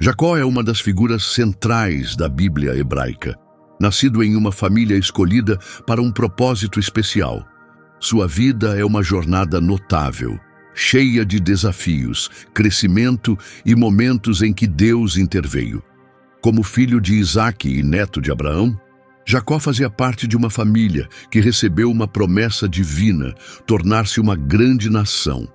Jacó é uma das figuras centrais da Bíblia hebraica, nascido em uma família escolhida para um propósito especial. Sua vida é uma jornada notável, cheia de desafios, crescimento e momentos em que Deus interveio. Como filho de Isaque e neto de Abraão, Jacó fazia parte de uma família que recebeu uma promessa divina, tornar-se uma grande nação.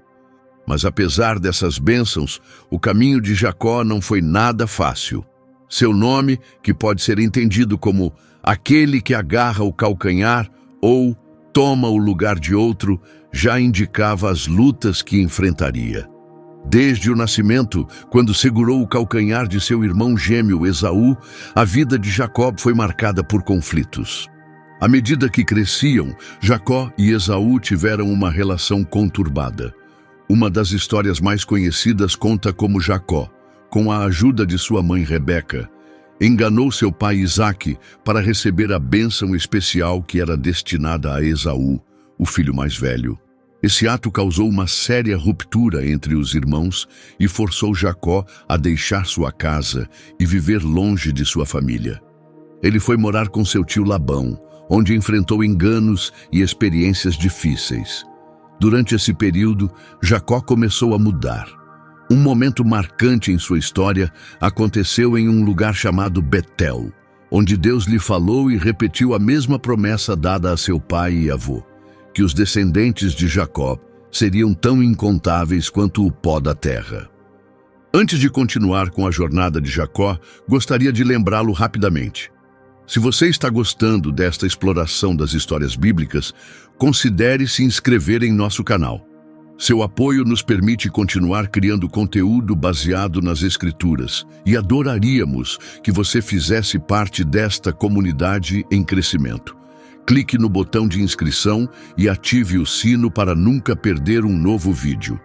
Mas apesar dessas bênçãos, o caminho de Jacó não foi nada fácil. Seu nome, que pode ser entendido como aquele que agarra o calcanhar ou toma o lugar de outro, já indicava as lutas que enfrentaria. Desde o nascimento, quando segurou o calcanhar de seu irmão gêmeo Esaú, a vida de Jacó foi marcada por conflitos. À medida que cresciam, Jacó e Esaú tiveram uma relação conturbada. Uma das histórias mais conhecidas conta como Jacó, com a ajuda de sua mãe Rebeca, enganou seu pai Isaque para receber a bênção especial que era destinada a Esaú, o filho mais velho. Esse ato causou uma séria ruptura entre os irmãos e forçou Jacó a deixar sua casa e viver longe de sua família. Ele foi morar com seu tio Labão, onde enfrentou enganos e experiências difíceis. Durante esse período, Jacó começou a mudar. Um momento marcante em sua história aconteceu em um lugar chamado Betel, onde Deus lhe falou e repetiu a mesma promessa dada a seu pai e avô, que os descendentes de Jacó seriam tão incontáveis quanto o pó da terra. Antes de continuar com a jornada de Jacó, gostaria de lembrá-lo rapidamente. Se você está gostando desta exploração das histórias bíblicas, considere se inscrever em nosso canal. Seu apoio nos permite continuar criando conteúdo baseado nas Escrituras e adoraríamos que você fizesse parte desta comunidade em crescimento. Clique no botão de inscrição e ative o sino para nunca perder um novo vídeo.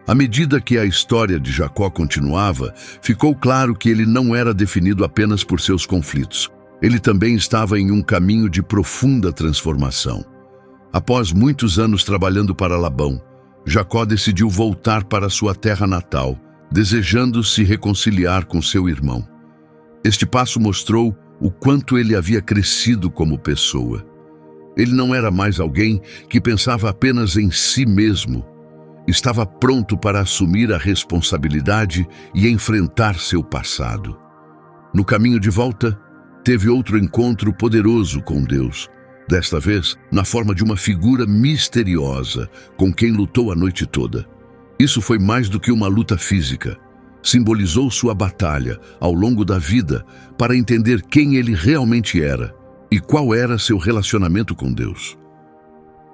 À medida que a história de Jacó continuava, ficou claro que ele não era definido apenas por seus conflitos. Ele também estava em um caminho de profunda transformação. Após muitos anos trabalhando para Labão, Jacó decidiu voltar para sua terra natal, desejando se reconciliar com seu irmão. Este passo mostrou o quanto ele havia crescido como pessoa. Ele não era mais alguém que pensava apenas em si mesmo. Estava pronto para assumir a responsabilidade e enfrentar seu passado. No caminho de volta, teve outro encontro poderoso com Deus, desta vez na forma de uma figura misteriosa com quem lutou a noite toda. Isso foi mais do que uma luta física. Simbolizou sua batalha ao longo da vida para entender quem ele realmente era e qual era seu relacionamento com Deus.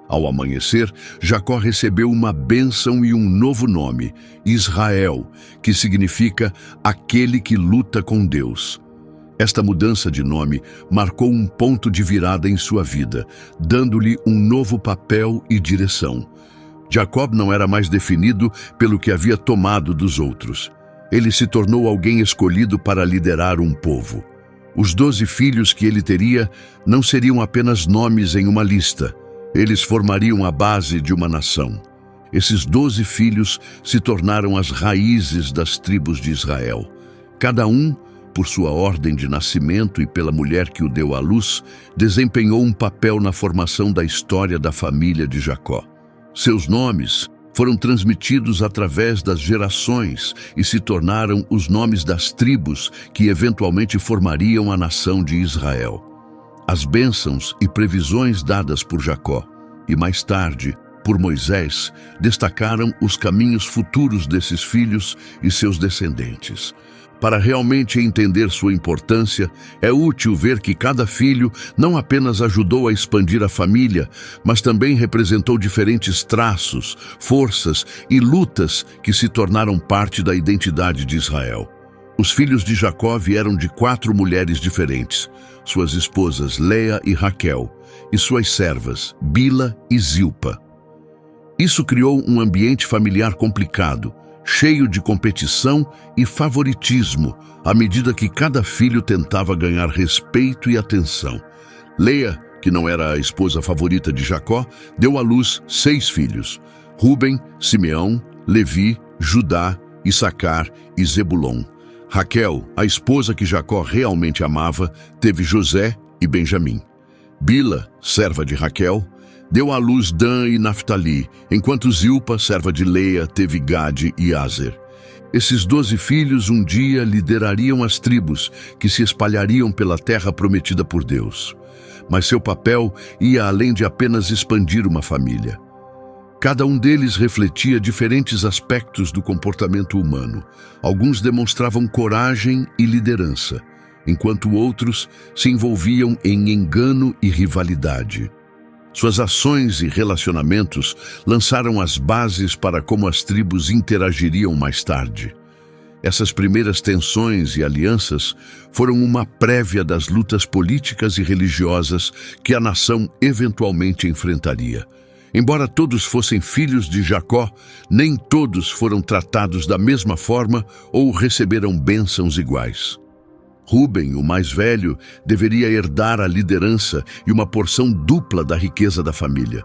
Ao amanhecer, Jacó recebeu uma bênção e um novo nome, Israel, que significa aquele que luta com Deus. Esta mudança de nome marcou um ponto de virada em sua vida, dando-lhe um novo papel e direção. Jacob não era mais definido pelo que havia tomado dos outros. Ele se tornou alguém escolhido para liderar um povo. Os 12 filhos que ele teria não seriam apenas nomes em uma lista. Eles formariam a base de uma nação. Esses 12 filhos se tornaram as raízes das tribos de Israel. Cada um, por sua ordem de nascimento e pela mulher que o deu à luz, desempenhou um papel na formação da história da família de Jacó. Seus nomes foram transmitidos através das gerações e se tornaram os nomes das tribos que eventualmente formariam a nação de Israel. As bênçãos e previsões dadas por Jacó e mais tarde por Moisés destacaram os caminhos futuros desses filhos e seus descendentes. Para realmente entender sua importância, é útil ver que cada filho não apenas ajudou a expandir a família, mas também representou diferentes traços, forças e lutas que se tornaram parte da identidade de Israel. Os filhos de Jacó vieram de 4 mulheres diferentes, suas esposas Leia e Raquel, e suas servas Bila e Zilpa. Isso criou um ambiente familiar complicado, cheio de competição e favoritismo, à medida que cada filho tentava ganhar respeito e atenção. Leia, que não era a esposa favorita de Jacó, deu à luz 6 filhos: Rúben, Simeão, Levi, Judá, Issacar e Zebulon. Raquel, a esposa que Jacó realmente amava, teve José e Benjamim. Bila, serva de Raquel, deu à luz Dan e Naftali, enquanto Zilpa, serva de Leia, teve Gade e Aser. Esses 12 filhos um dia liderariam as tribos que se espalhariam pela terra prometida por Deus. Mas seu papel ia além de apenas expandir uma família. Cada um deles refletia diferentes aspectos do comportamento humano. Alguns demonstravam coragem e liderança, enquanto outros se envolviam em engano e rivalidade. Suas ações e relacionamentos lançaram as bases para como as tribos interagiriam mais tarde. Essas primeiras tensões e alianças foram uma prévia das lutas políticas e religiosas que a nação eventualmente enfrentaria. Embora todos fossem filhos de Jacó, nem todos foram tratados da mesma forma ou receberam bênçãos iguais. Rúben, o mais velho, deveria herdar a liderança e uma porção dupla da riqueza da família.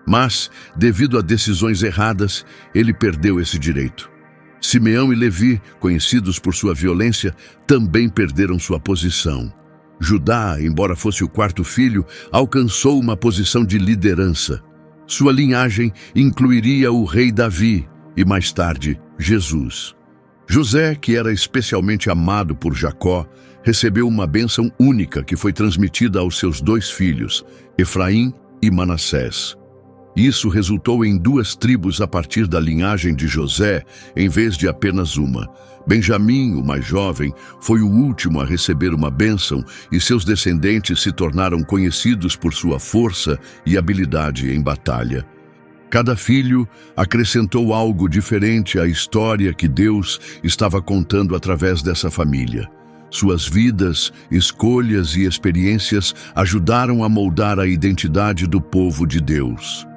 Mas, devido a decisões erradas, ele perdeu esse direito. Simeão e Levi, conhecidos por sua violência, também perderam sua posição. Judá, embora fosse o quarto filho, alcançou uma posição de liderança. Sua linhagem incluiria o rei Davi e, mais tarde, Jesus. José, que era especialmente amado por Jacó, recebeu uma bênção única que foi transmitida aos seus 2 filhos, Efraim e Manassés. Isso resultou em 2 tribos a partir da linhagem de José, em vez de apenas uma. Benjamim, o mais jovem, foi o último a receber uma bênção e seus descendentes se tornaram conhecidos por sua força e habilidade em batalha. Cada filho acrescentou algo diferente à história que Deus estava contando através dessa família. Suas vidas, escolhas e experiências ajudaram a moldar a identidade do povo de Deus.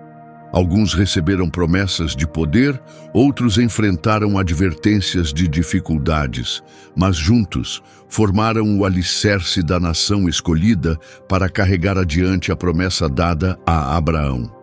Alguns receberam promessas de poder, outros enfrentaram advertências de dificuldades, mas juntos formaram o alicerce da nação escolhida para carregar adiante a promessa dada a Abraão.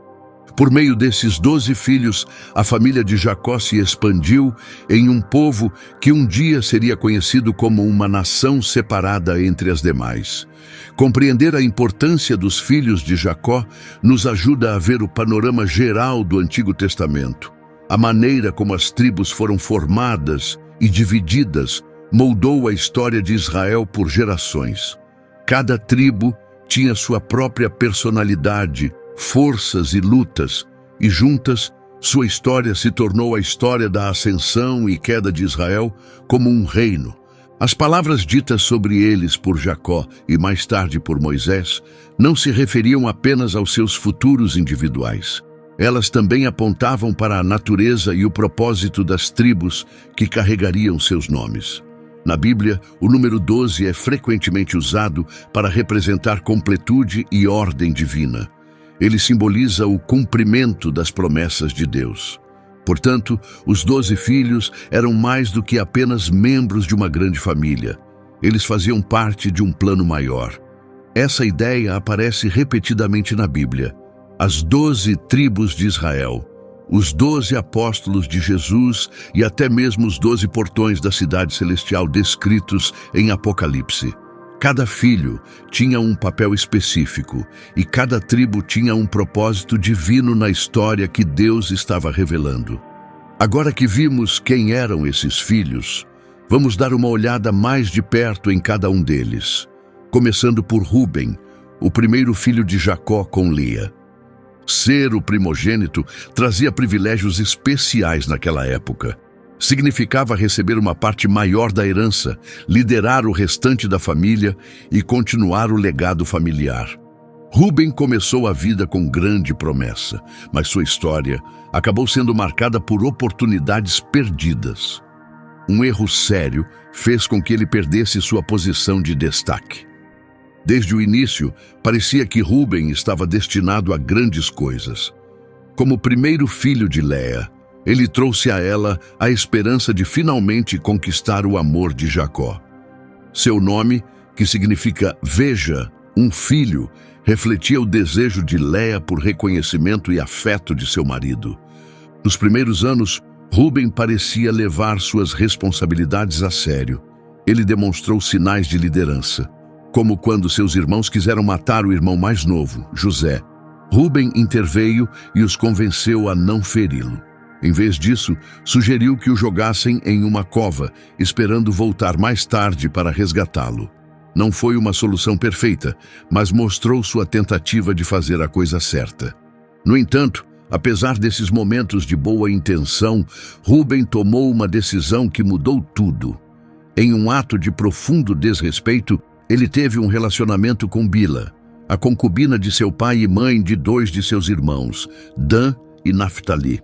Por meio desses 12 filhos, a família de Jacó se expandiu em um povo que um dia seria conhecido como uma nação separada entre as demais. Compreender a importância dos filhos de Jacó nos ajuda a ver o panorama geral do Antigo Testamento. A maneira como as tribos foram formadas e divididas moldou a história de Israel por gerações. Cada tribo tinha sua própria personalidade, forças e lutas, e juntas, sua história se tornou a história da ascensão e queda de Israel como um reino. As palavras ditas sobre eles por Jacó e mais tarde por Moisés não se referiam apenas aos seus futuros individuais. Elas também apontavam para a natureza e o propósito das tribos que carregariam seus nomes. Na Bíblia, o número 12 é frequentemente usado para representar completude e ordem divina. Ele simboliza o cumprimento das promessas de Deus. Portanto, os 12 filhos eram mais do que apenas membros de uma grande família. Eles faziam parte de um plano maior. Essa ideia aparece repetidamente na Bíblia. As 12 tribos de Israel, os 12 apóstolos de Jesus e até mesmo os 12 portões da cidade celestial descritos em Apocalipse. Cada filho tinha um papel específico e cada tribo tinha um propósito divino na história que Deus estava revelando. Agora que vimos quem eram esses filhos, vamos dar uma olhada mais de perto em cada um deles, começando por Rúben, o primeiro filho de Jacó com Lia. Ser o primogênito trazia privilégios especiais naquela época. Significava receber uma parte maior da herança, liderar o restante da família e continuar o legado familiar. Rúben começou a vida com grande promessa, mas sua história acabou sendo marcada por oportunidades perdidas. Um erro sério fez com que ele perdesse sua posição de destaque. Desde o início, parecia que Rúben estava destinado a grandes coisas. Como primeiro filho de Leia, ele trouxe a ela a esperança de finalmente conquistar o amor de Jacó. Seu nome, que significa veja, um filho, refletia o desejo de Leia por reconhecimento e afeto de seu marido. Nos primeiros anos, Rúben parecia levar suas responsabilidades a sério. Ele demonstrou sinais de liderança, como quando seus irmãos quiseram matar o irmão mais novo, José. Rúben interveio e os convenceu a não feri-lo. Em vez disso, sugeriu que o jogassem em uma cova, esperando voltar mais tarde para resgatá-lo. Não foi uma solução perfeita, mas mostrou sua tentativa de fazer a coisa certa. No entanto, apesar desses momentos de boa intenção, Rúben tomou uma decisão que mudou tudo. Em um ato de profundo desrespeito, ele teve um relacionamento com Bila, a concubina de seu pai e mãe de 2 de seus irmãos, Dan e Naftali.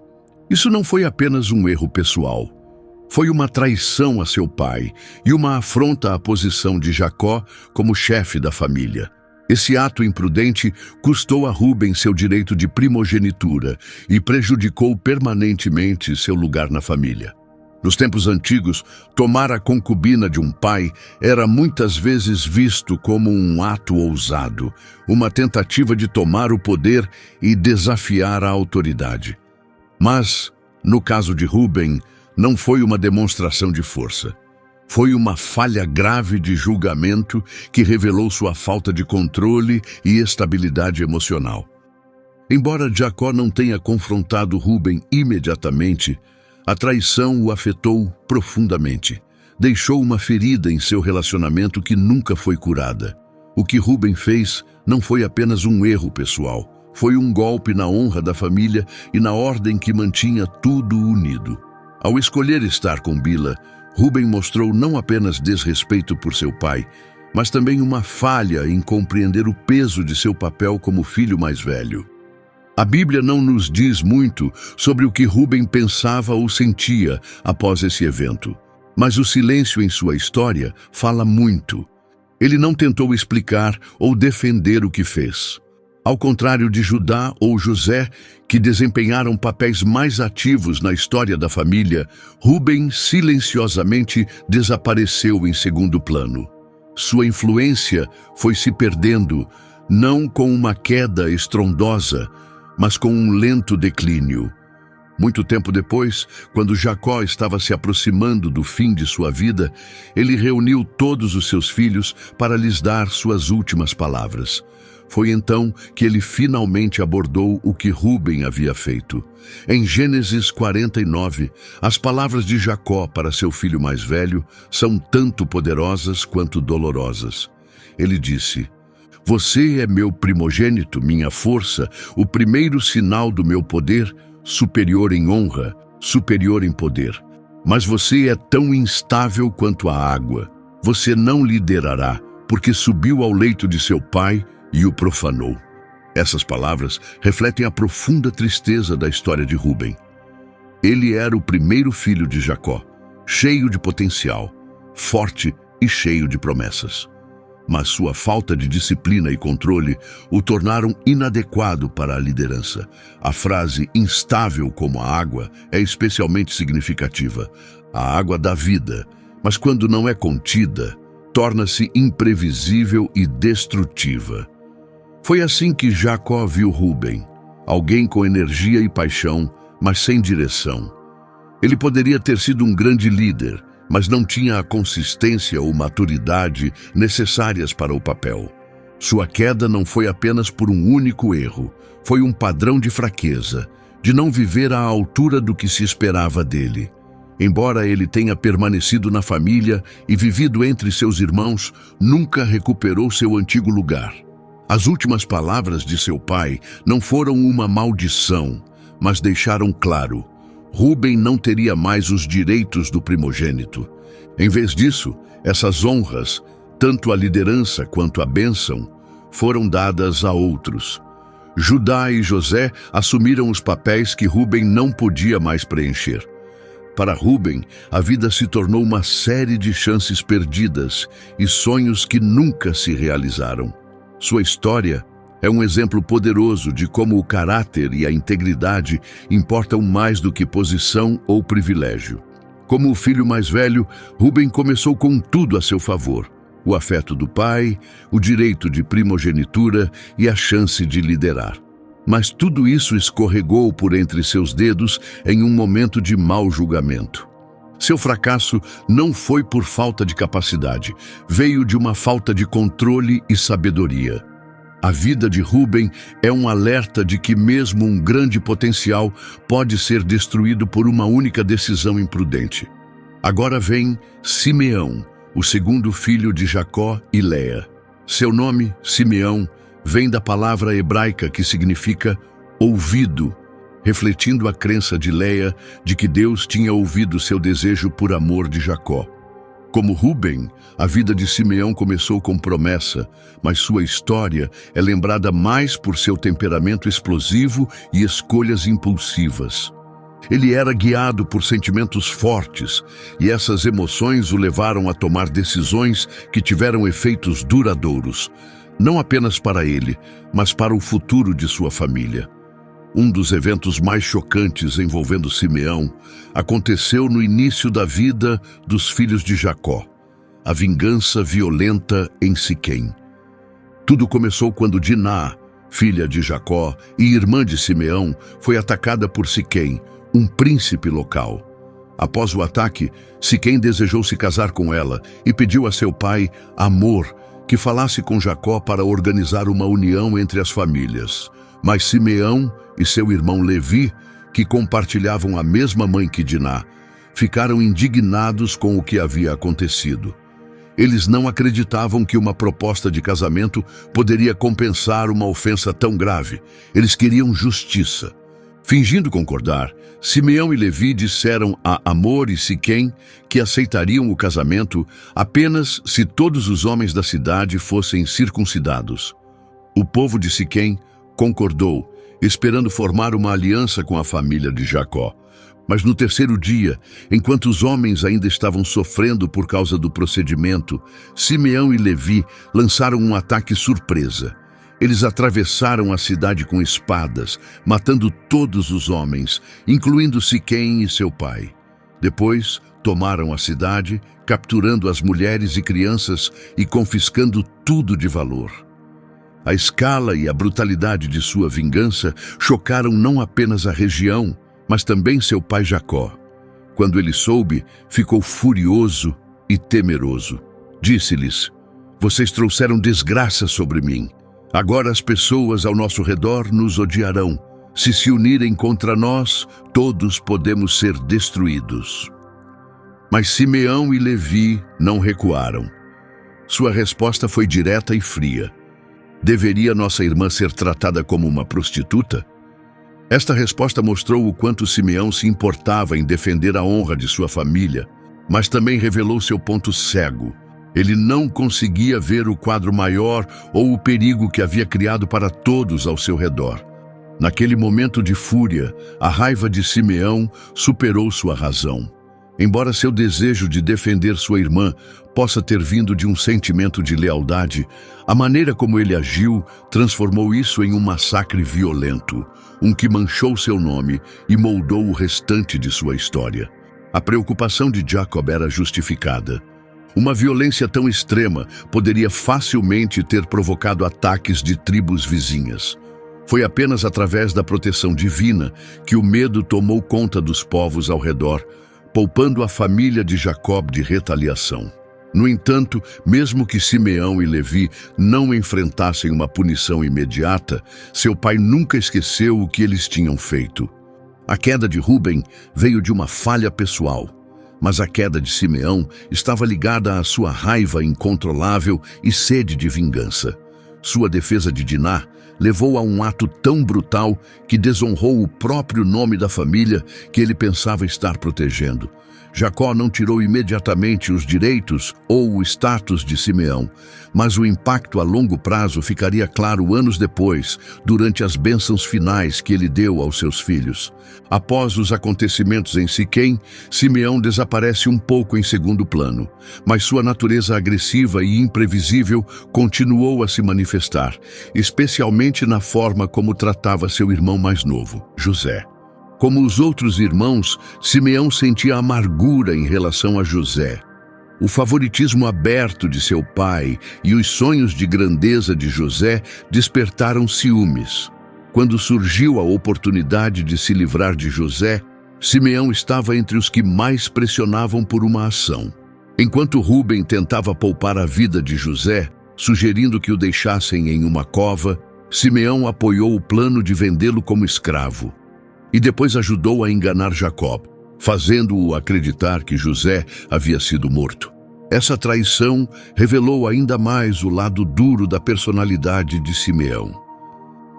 Isso não foi apenas um erro pessoal. Foi uma traição a seu pai e uma afronta à posição de Jacó como chefe da família. Esse ato imprudente custou a Rúben seu direito de primogenitura e prejudicou permanentemente seu lugar na família. Nos tempos antigos, tomar a concubina de um pai era muitas vezes visto como um ato ousado, uma tentativa de tomar o poder e desafiar a autoridade. Mas, no caso de Rúben, não foi uma demonstração de força. Foi uma falha grave de julgamento que revelou sua falta de controle e estabilidade emocional. Embora Jacó não tenha confrontado Rúben imediatamente, a traição o afetou profundamente. Deixou uma ferida em seu relacionamento que nunca foi curada. O que Rúben fez não foi apenas um erro pessoal. Foi um golpe na honra da família e na ordem que mantinha tudo unido. Ao escolher estar com Bila, Rúben mostrou não apenas desrespeito por seu pai, mas também uma falha em compreender o peso de seu papel como filho mais velho. A Bíblia não nos diz muito sobre o que Rúben pensava ou sentia após esse evento, mas o silêncio em sua história fala muito. Ele não tentou explicar ou defender o que fez. Ao contrário de Judá ou José, que desempenharam papéis mais ativos na história da família, Rúben silenciosamente desapareceu em segundo plano. Sua influência foi se perdendo, não com uma queda estrondosa, mas com um lento declínio. Muito tempo depois, quando Jacó estava se aproximando do fim de sua vida, ele reuniu todos os seus filhos para lhes dar suas últimas palavras. Foi então que ele finalmente abordou o que Rúben havia feito. Em Gênesis 49, as palavras de Jacó para seu filho mais velho são tanto poderosas quanto dolorosas. Ele disse: "Você é meu primogênito, minha força, o primeiro sinal do meu poder, superior em honra, superior em poder. Mas você é tão instável quanto a água. Você não liderará, porque subiu ao leito de seu pai e o profanou." Essas palavras refletem a profunda tristeza da história de Rúben. Ele era o primeiro filho de Jacó, cheio de potencial, forte e cheio de promessas. Mas sua falta de disciplina e controle o tornaram inadequado para a liderança. A frase "instável como a água" é especialmente significativa. A água dá vida, mas quando não é contida, torna-se imprevisível e destrutiva. Foi assim que Jacó viu Rúben, alguém com energia e paixão, mas sem direção. Ele poderia ter sido um grande líder, mas não tinha a consistência ou maturidade necessárias para o papel. Sua queda não foi apenas por um único erro, foi um padrão de fraqueza, de não viver à altura do que se esperava dele. Embora ele tenha permanecido na família e vivido entre seus irmãos, nunca recuperou seu antigo lugar. As últimas palavras de seu pai não foram uma maldição, mas deixaram claro: Rúben não teria mais os direitos do primogênito. Em vez disso, essas honras, tanto a liderança quanto a bênção, foram dadas a outros. Judá e José assumiram os papéis que Rúben não podia mais preencher. Para Rúben, a vida se tornou uma série de chances perdidas e sonhos que nunca se realizaram. Sua história é um exemplo poderoso de como o caráter e a integridade importam mais do que posição ou privilégio. Como o filho mais velho, Rúben começou com tudo a seu favor: o afeto do pai, o direito de primogenitura e a chance de liderar. Mas tudo isso escorregou por entre seus dedos em um momento de mau julgamento. Seu fracasso não foi por falta de capacidade, veio de uma falta de controle e sabedoria. A vida de Rúben é um alerta de que mesmo um grande potencial pode ser destruído por uma única decisão imprudente. Agora vem Simeão, o segundo filho de Jacó e Léa. Seu nome, Simeão, vem da palavra hebraica que significa ouvido, refletindo a crença de Léa de que Deus tinha ouvido seu desejo por amor de Jacó. Como Rúben, a vida de Simeão começou com promessa, mas sua história é lembrada mais por seu temperamento explosivo e escolhas impulsivas. Ele era guiado por sentimentos fortes, e essas emoções o levaram a tomar decisões que tiveram efeitos duradouros, não apenas para ele, mas para o futuro de sua família. Um dos eventos mais chocantes envolvendo Simeão aconteceu no início da vida dos filhos de Jacó, a vingança violenta em Siquém. Tudo começou quando Diná, filha de Jacó e irmã de Simeão, foi atacada por Siquém, um príncipe local. Após o ataque, Siquém desejou se casar com ela e pediu a seu pai, Amor, que falasse com Jacó para organizar uma união entre as famílias. Mas Simeão e seu irmão Levi, que compartilhavam a mesma mãe que Diná, ficaram indignados com o que havia acontecido. Eles não acreditavam que uma proposta de casamento poderia compensar uma ofensa tão grave. Eles queriam justiça. Fingindo concordar, Simeão e Levi disseram a Amor e Siquém que aceitariam o casamento apenas se todos os homens da cidade fossem circuncidados. O povo de Siquém concordou, esperando formar uma aliança com a família de Jacó. Mas no terceiro dia, enquanto os homens ainda estavam sofrendo por causa do procedimento, Simeão e Levi lançaram um ataque surpresa. Eles atravessaram a cidade com espadas, matando todos os homens, incluindo Siquém e seu pai. Depois, tomaram a cidade, capturando as mulheres e crianças e confiscando tudo de valor. A escala e a brutalidade de sua vingança chocaram não apenas a região, mas também seu pai Jacó. Quando ele soube, ficou furioso e temeroso. Disse-lhes: Vocês trouxeram desgraça sobre mim. Agora as pessoas ao nosso redor nos odiarão. Se unirem contra nós, todos podemos ser destruídos. Mas Simeão e Levi não recuaram. Sua resposta foi direta e fria. Deveria nossa irmã ser tratada como uma prostituta? Esta resposta mostrou o quanto Simeão se importava em defender a honra de sua família, mas também revelou seu ponto cego. Ele não conseguia ver o quadro maior ou o perigo que havia criado para todos ao seu redor. Naquele momento de fúria, a raiva de Simeão superou sua razão. Embora seu desejo de defender sua irmã possa ter vindo de um sentimento de lealdade, a maneira como ele agiu transformou isso em um massacre violento, um que manchou seu nome e moldou o restante de sua história. A preocupação de Jacob era justificada. Uma violência tão extrema poderia facilmente ter provocado ataques de tribos vizinhas. Foi apenas através da proteção divina que o medo tomou conta dos povos ao redor, poupando a família de Jacob de retaliação. No entanto, mesmo que Simeão e Levi não enfrentassem uma punição imediata, seu pai nunca esqueceu o que eles tinham feito. A queda de Rúben veio de uma falha pessoal, mas a queda de Simeão estava ligada à sua raiva incontrolável e sede de vingança. Sua defesa de Diná levou a um ato tão brutal que desonrou o próprio nome da família que ele pensava estar protegendo. Jacó não tirou imediatamente os direitos ou o status de Simeão, mas o impacto a longo prazo ficaria claro anos depois, durante as bênçãos finais que ele deu aos seus filhos. Após os acontecimentos em Siquém, Simeão desaparece um pouco em segundo plano, mas sua natureza agressiva e imprevisível continuou a se manifestar, especialmente na forma como tratava seu irmão mais novo, José. Como os outros irmãos, Simeão sentia amargura em relação a José. O favoritismo aberto de seu pai e os sonhos de grandeza de José despertaram ciúmes. Quando surgiu a oportunidade de se livrar de José, Simeão estava entre os que mais pressionavam por uma ação. Enquanto Rúben tentava poupar a vida de José, sugerindo que o deixassem em uma cova, Simeão apoiou o plano de vendê-lo como escravo. E depois ajudou a enganar Jacó, fazendo-o acreditar que José havia sido morto. Essa traição revelou ainda mais o lado duro da personalidade de Simeão.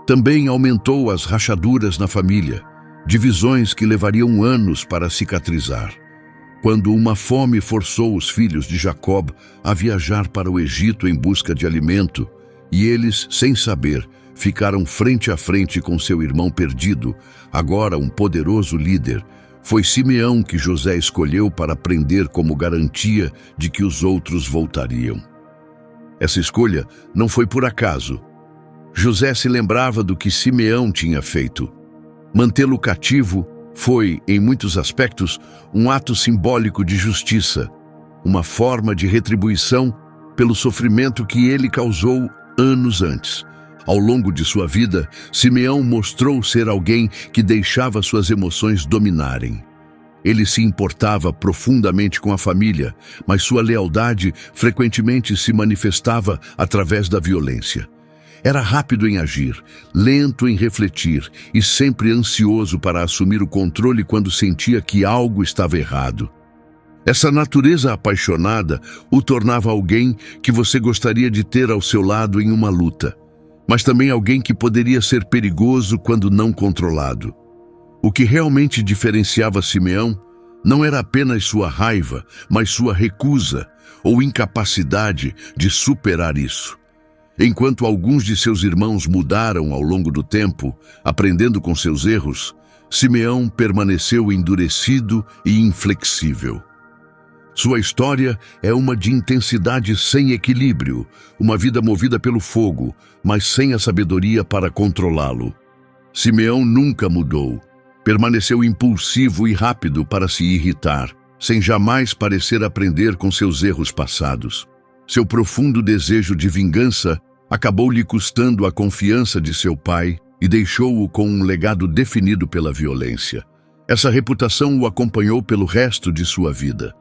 Também aumentou as rachaduras na família, divisões que levariam anos para cicatrizar. Quando uma fome forçou os filhos de Jacó a viajar para o Egito em busca de alimento, e eles, sem saber, ficaram frente a frente com seu irmão perdido, agora um poderoso líder, foi Simeão que José escolheu para prender como garantia de que os outros voltariam. Essa escolha não foi por acaso. José se lembrava do que Simeão tinha feito. Mantê-lo cativo foi, em muitos aspectos, um ato simbólico de justiça, uma forma de retribuição pelo sofrimento que ele causou anos antes. Ao longo de sua vida, Simeão mostrou ser alguém que deixava suas emoções dominarem. Ele se importava profundamente com a família, mas sua lealdade frequentemente se manifestava através da violência. Era rápido em agir, lento em refletir e sempre ansioso para assumir o controle quando sentia que algo estava errado. Essa natureza apaixonada o tornava alguém que você gostaria de ter ao seu lado em uma luta, mas também alguém que poderia ser perigoso quando não controlado. O que realmente diferenciava Simeão não era apenas sua raiva, mas sua recusa ou incapacidade de superar isso. Enquanto alguns de seus irmãos mudaram ao longo do tempo, aprendendo com seus erros, Simeão permaneceu endurecido e inflexível. Sua história é uma de intensidade sem equilíbrio, uma vida movida pelo fogo, mas sem a sabedoria para controlá-lo. Simeão nunca mudou. Permaneceu impulsivo e rápido para se irritar, sem jamais parecer aprender com seus erros passados. Seu profundo desejo de vingança acabou lhe custando a confiança de seu pai e deixou-o com um legado definido pela violência. Essa reputação o acompanhou pelo resto de sua vida.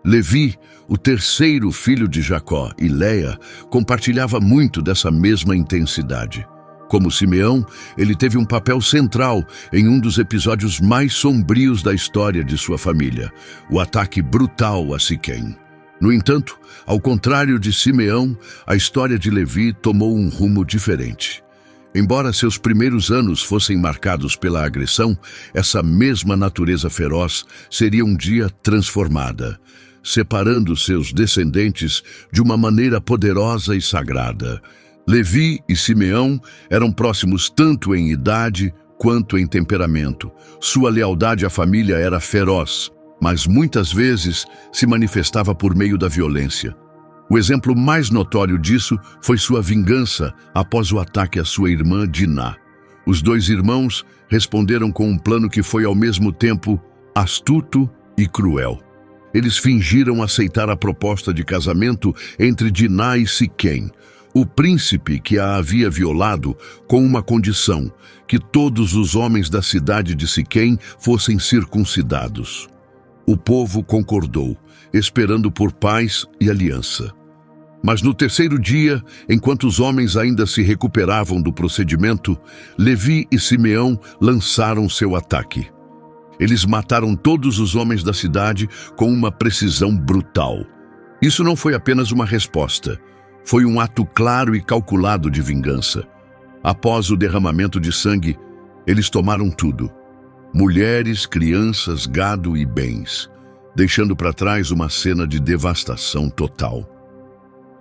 Levi, o terceiro filho de Jacó, e Léia, compartilhava muito dessa mesma intensidade. Como Simeão, ele teve um papel central em um dos episódios mais sombrios da história de sua família, o ataque brutal a Siquém. No entanto, ao contrário de Simeão, a história de Levi tomou um rumo diferente. Embora seus primeiros anos fossem marcados pela agressão, essa mesma natureza feroz seria um dia transformada, separando seus descendentes de uma maneira poderosa e sagrada. Levi e Simeão eram próximos tanto em idade quanto em temperamento. Sua lealdade à família era feroz, mas muitas vezes se manifestava por meio da violência. O exemplo mais notório disso foi sua vingança após o ataque à sua irmã Diná. Os dois irmãos responderam com um plano que foi ao mesmo tempo astuto e cruel. Eles fingiram aceitar a proposta de casamento entre Diná e Siquém, o príncipe que a havia violado, com uma condição: que todos os homens da cidade de Siquém fossem circuncidados. O povo concordou, esperando por paz e aliança. Mas no terceiro dia, enquanto os homens ainda se recuperavam do procedimento, Levi e Simeão lançaram seu ataque. Eles mataram todos os homens da cidade com uma precisão brutal. Isso não foi apenas uma resposta, foi um ato claro e calculado de vingança. Após o derramamento de sangue, eles tomaram tudo: mulheres, crianças, gado e bens, deixando para trás uma cena de devastação total.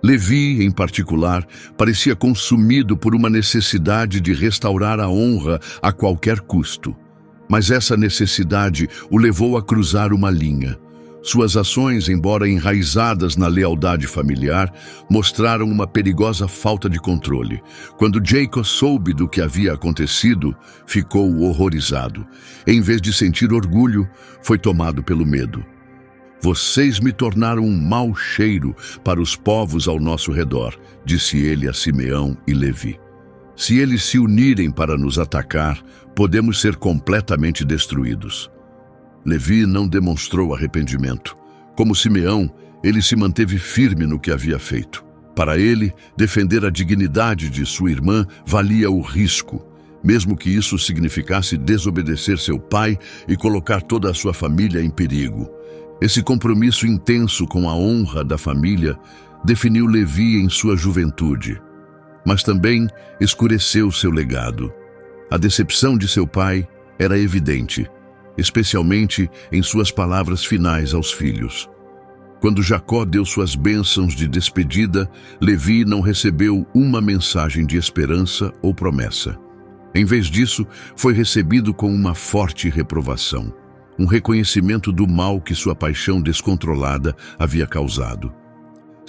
Levi, em particular, parecia consumido por uma necessidade de restaurar a honra a qualquer custo. Mas essa necessidade o levou a cruzar uma linha. Suas ações, embora enraizadas na lealdade familiar, mostraram uma perigosa falta de controle. Quando Jacob soube do que havia acontecido, ficou horrorizado. Em vez de sentir orgulho, foi tomado pelo medo. Vocês me tornaram um mau cheiro para os povos ao nosso redor, disse ele a Simeão e Levi. Se eles se unirem para nos atacar, podemos ser completamente destruídos. Levi não demonstrou arrependimento. Como Simeão, ele se manteve firme no que havia feito. Para ele, defender a dignidade de sua irmã valia o risco, mesmo que isso significasse desobedecer seu pai e colocar toda a sua família em perigo. Esse compromisso intenso com a honra da família definiu Levi em sua juventude, mas também escureceu seu legado. A decepção de seu pai era evidente, especialmente em suas palavras finais aos filhos. Quando Jacó deu suas bênçãos de despedida, Levi não recebeu uma mensagem de esperança ou promessa. Em vez disso, foi recebido com uma forte reprovação, um reconhecimento do mal que sua paixão descontrolada havia causado.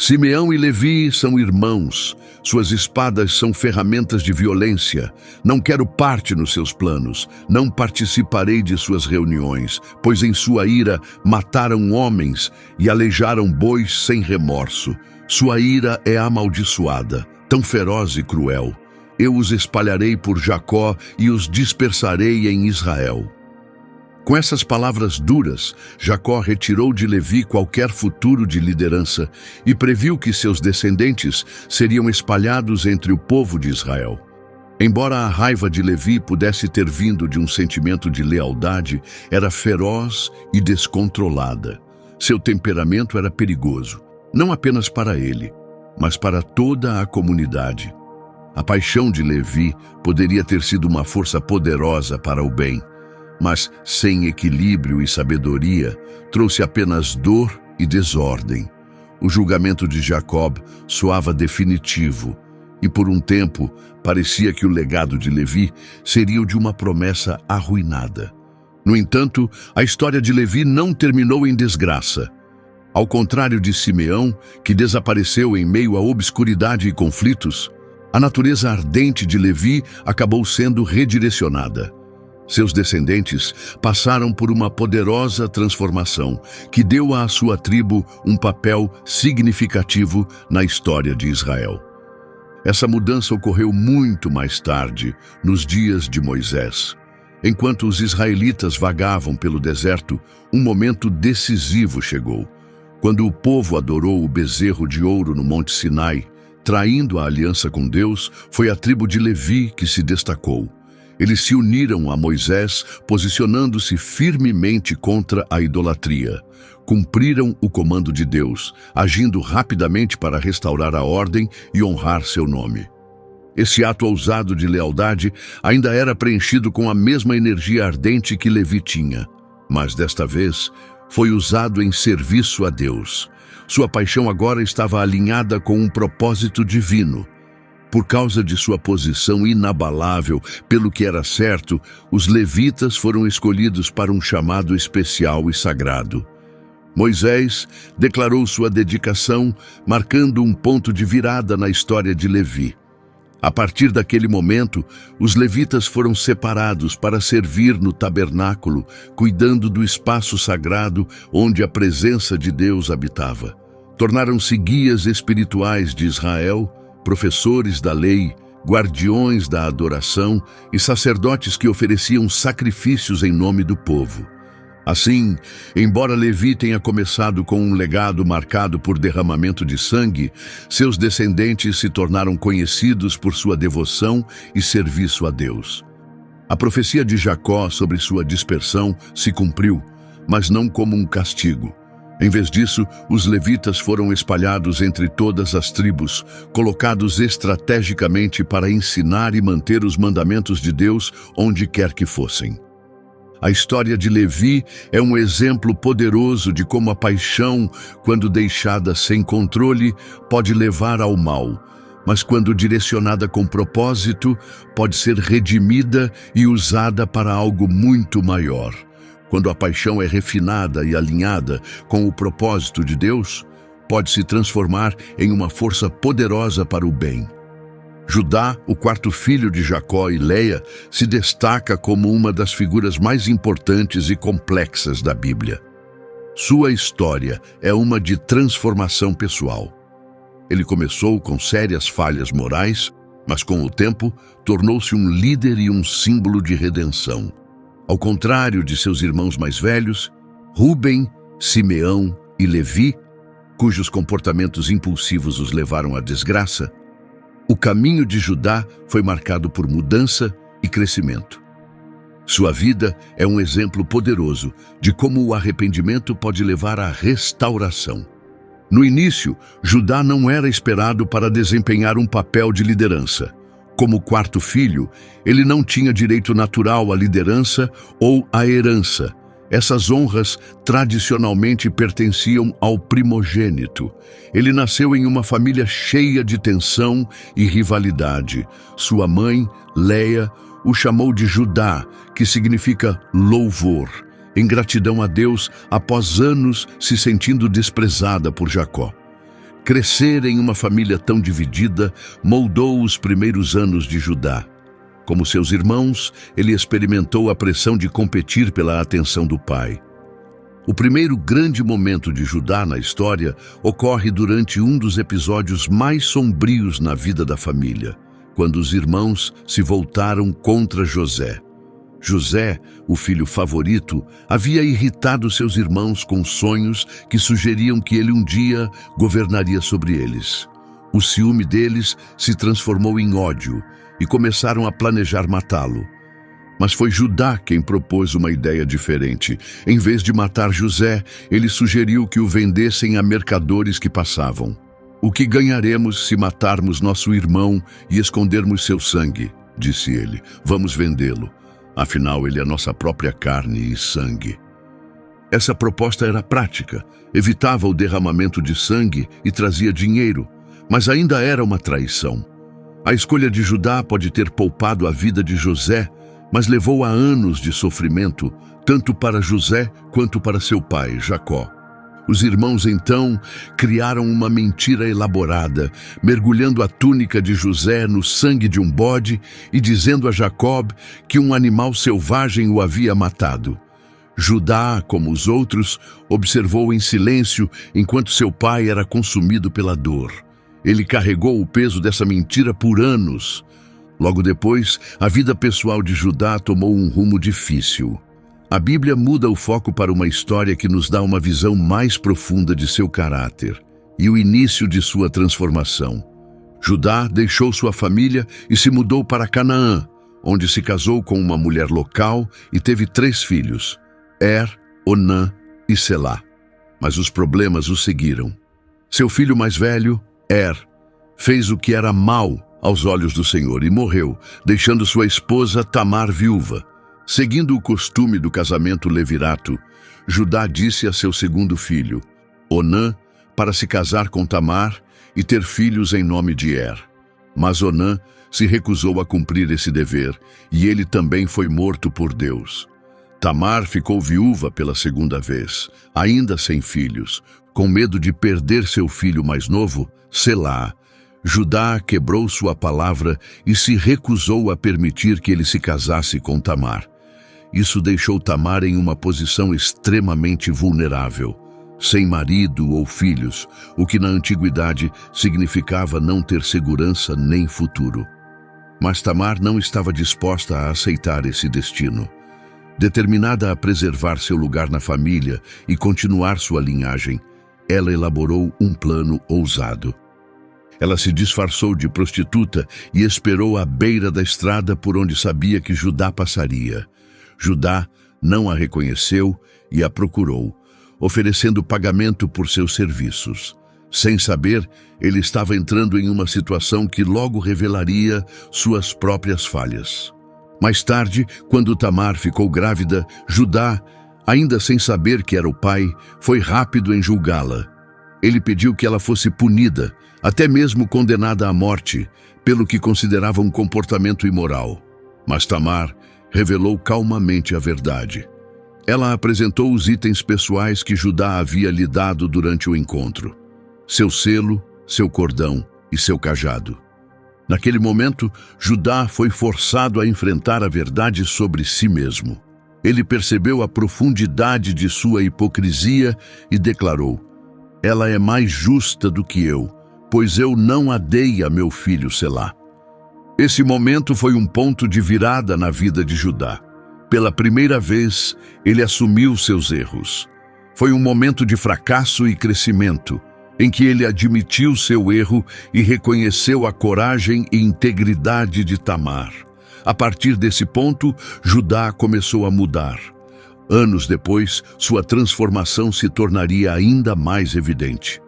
Simeão e Levi são irmãos, suas espadas são ferramentas de violência. Não quero parte nos seus planos, não participarei de suas reuniões, pois em sua ira mataram homens e aleijaram bois sem remorso. Sua ira é amaldiçoada, tão feroz e cruel. Eu os espalharei por Jacó e os dispersarei em Israel. Com essas palavras duras, Jacó retirou de Levi qualquer futuro de liderança e previu que seus descendentes seriam espalhados entre o povo de Israel. Embora a raiva de Levi pudesse ter vindo de um sentimento de lealdade, era feroz e descontrolada. Seu temperamento era perigoso, não apenas para ele, mas para toda a comunidade. A paixão de Levi poderia ter sido uma força poderosa para o bem, mas sem equilíbrio e sabedoria, trouxe apenas dor e desordem. O julgamento de Jacó soava definitivo, e por um tempo parecia que o legado de Levi seria o de uma promessa arruinada. No entanto, a história de Levi não terminou em desgraça. Ao contrário de Simeão, que desapareceu em meio à obscuridade e conflitos, a natureza ardente de Levi acabou sendo redirecionada. Seus descendentes passaram por uma poderosa transformação que deu à sua tribo um papel significativo na história de Israel. Essa mudança ocorreu muito mais tarde, nos dias de Moisés. Enquanto os israelitas vagavam pelo deserto, um momento decisivo chegou. Quando o povo adorou o bezerro de ouro no Monte Sinai, traindo a aliança com Deus, foi a tribo de Levi que se destacou. Eles se uniram a Moisés, posicionando-se firmemente contra a idolatria. Cumpriram o comando de Deus, agindo rapidamente para restaurar a ordem e honrar seu nome. Esse ato ousado de lealdade ainda era preenchido com a mesma energia ardente que Levi tinha, mas desta vez foi usado em serviço a Deus. Sua paixão agora estava alinhada com um propósito divino. Por causa de sua posição inabalável pelo que era certo, os levitas foram escolhidos para um chamado especial e sagrado. Moisés declarou sua dedicação, marcando um ponto de virada na história de Levi. A partir daquele momento, os levitas foram separados para servir no tabernáculo, cuidando do espaço sagrado onde a presença de Deus habitava. Tornaram-se guias espirituais de Israel, professores da lei, guardiões da adoração e sacerdotes que ofereciam sacrifícios em nome do povo. Assim, embora Levi tenha começado com um legado marcado por derramamento de sangue, seus descendentes se tornaram conhecidos por sua devoção e serviço a Deus. A profecia de Jacó sobre sua dispersão se cumpriu, mas não como um castigo. Em vez disso, os levitas foram espalhados entre todas as tribos, colocados estrategicamente para ensinar e manter os mandamentos de Deus onde quer que fossem. A história de Levi é um exemplo poderoso de como a paixão, quando deixada sem controle, pode levar ao mal, mas quando direcionada com propósito, pode ser redimida e usada para algo muito maior. Quando a paixão é refinada e alinhada com o propósito de Deus, pode se transformar em uma força poderosa para o bem. Judá, o quarto filho de Jacó e Leia, se destaca como uma das figuras mais importantes e complexas da Bíblia. Sua história é uma de transformação pessoal. Ele começou com sérias falhas morais, mas com o tempo tornou-se um líder e um símbolo de redenção. Ao contrário de seus irmãos mais velhos, Rúben, Simeão e Levi, cujos comportamentos impulsivos os levaram à desgraça, o caminho de Judá foi marcado por mudança e crescimento. Sua vida é um exemplo poderoso de como o arrependimento pode levar à restauração. No início, Judá não era esperado para desempenhar um papel de liderança. Como quarto filho, ele não tinha direito natural à liderança ou à herança. Essas honras tradicionalmente pertenciam ao primogênito. Ele nasceu em uma família cheia de tensão e rivalidade. Sua mãe, Leia, o chamou de Judá, que significa louvor, em gratidão a Deus após anos se sentindo desprezada por Jacó. Crescer em uma família tão dividida moldou os primeiros anos de Judá. Como seus irmãos, ele experimentou a pressão de competir pela atenção do pai. O primeiro grande momento de Judá na história ocorre durante um dos episódios mais sombrios na vida da família, quando os irmãos se voltaram contra José. José, o filho favorito, havia irritado seus irmãos com sonhos que sugeriam que ele um dia governaria sobre eles. O ciúme deles se transformou em ódio e começaram a planejar matá-lo. Mas foi Judá quem propôs uma ideia diferente. Em vez de matar José, ele sugeriu que o vendessem a mercadores que passavam. "O que ganharemos se matarmos nosso irmão e escondermos seu sangue?", disse ele. "Vamos vendê-lo. Afinal, ele é nossa própria carne e sangue." Essa proposta era prática, evitava o derramamento de sangue e trazia dinheiro, mas ainda era uma traição. A escolha de Judá pode ter poupado a vida de José, mas levou a anos de sofrimento, tanto para José quanto para seu pai, Jacó. Os irmãos, então, criaram uma mentira elaborada, mergulhando a túnica de José no sangue de um bode e dizendo a Jacó que um animal selvagem o havia matado. Judá, como os outros, observou em silêncio enquanto seu pai era consumido pela dor. Ele carregou o peso dessa mentira por anos. Logo depois, a vida pessoal de Judá tomou um rumo difícil. A Bíblia muda o foco para uma história que nos dá uma visão mais profunda de seu caráter e o início de sua transformação. Judá deixou sua família e se mudou para Canaã, onde se casou com uma mulher local e teve 3 filhos, Onã e Selá. Mas os problemas o seguiram. Seu filho mais velho, fez o que era mal aos olhos do Senhor e morreu, deixando sua esposa Tamar viúva. Seguindo o costume do casamento levirato, Judá disse a seu segundo filho, Onã, para se casar com Tamar e ter filhos em nome de Mas Onã se recusou a cumprir esse dever, e ele também foi morto por Deus. Tamar ficou viúva pela segunda vez, ainda sem filhos. Com medo de perder seu filho mais novo, Selá, Judá quebrou sua palavra e se recusou a permitir que ele se casasse com Tamar. Isso deixou Tamar em uma posição extremamente vulnerável, sem marido ou filhos, o que na antiguidade significava não ter segurança nem futuro. Mas Tamar não estava disposta a aceitar esse destino. Determinada a preservar seu lugar na família e continuar sua linhagem, ela elaborou um plano ousado. Ela se disfarçou de prostituta e esperou à beira da estrada por onde sabia que Judá passaria. Judá não a reconheceu e a procurou, oferecendo pagamento por seus serviços. Sem saber, ele estava entrando em uma situação que logo revelaria suas próprias falhas. Mais tarde, quando Tamar ficou grávida, Judá, ainda sem saber que era o pai, foi rápido em julgá-la. Ele pediu que ela fosse punida, até mesmo condenada à morte, pelo que considerava um comportamento imoral. Mas Tamar revelou calmamente a verdade. Ela apresentou os itens pessoais que Judá havia lhe dado durante o encontro: seu selo, seu cordão e seu cajado. Naquele momento, Judá foi forçado a enfrentar a verdade sobre si mesmo. Ele percebeu a profundidade de sua hipocrisia e declarou: "Ela é mais justa do que eu, pois eu não a dei a meu filho Selá." Esse momento foi um ponto de virada na vida de Judá. Pela primeira vez, ele assumiu seus erros. Foi um momento de fracasso e crescimento, em que ele admitiu seu erro e reconheceu a coragem e integridade de Tamar. A partir desse ponto, Judá começou a mudar. Anos depois, sua transformação se tornaria ainda mais evidente.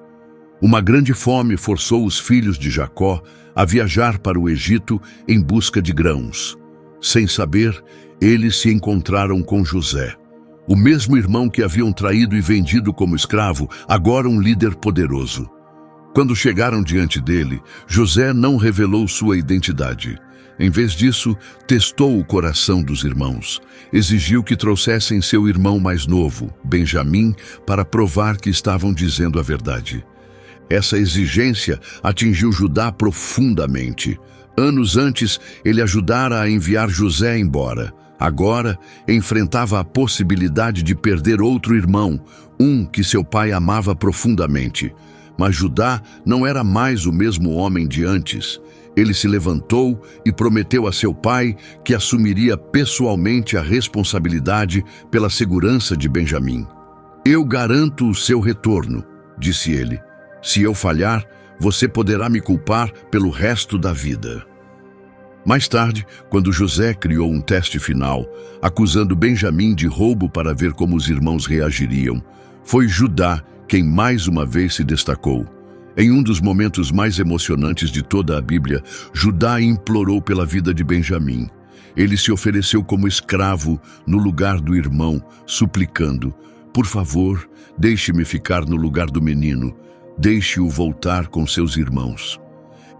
Uma grande fome forçou os filhos de Jacó a viajar para o Egito em busca de grãos. Sem saber, eles se encontraram com José, o mesmo irmão que haviam traído e vendido como escravo, agora um líder poderoso. Quando chegaram diante dele, José não revelou sua identidade. Em vez disso, testou o coração dos irmãos. Exigiu que trouxessem seu irmão mais novo, Benjamim, para provar que estavam dizendo a verdade. Essa exigência atingiu Judá profundamente. Anos antes, ele ajudara a enviar José embora. Agora, enfrentava a possibilidade de perder outro irmão, um que seu pai amava profundamente. Mas Judá não era mais o mesmo homem de antes. Ele se levantou e prometeu a seu pai que assumiria pessoalmente a responsabilidade pela segurança de Benjamim. "Eu garanto o seu retorno", disse ele. "Se eu falhar, você poderá me culpar pelo resto da vida." Mais tarde, quando José criou um teste final, acusando Benjamim de roubo para ver como os irmãos reagiriam, foi Judá quem mais uma vez se destacou. Em um dos momentos mais emocionantes de toda a Bíblia, Judá implorou pela vida de Benjamim. Ele se ofereceu como escravo no lugar do irmão, suplicando: "Por favor, deixe-me ficar no lugar do menino. Deixe-o voltar com seus irmãos."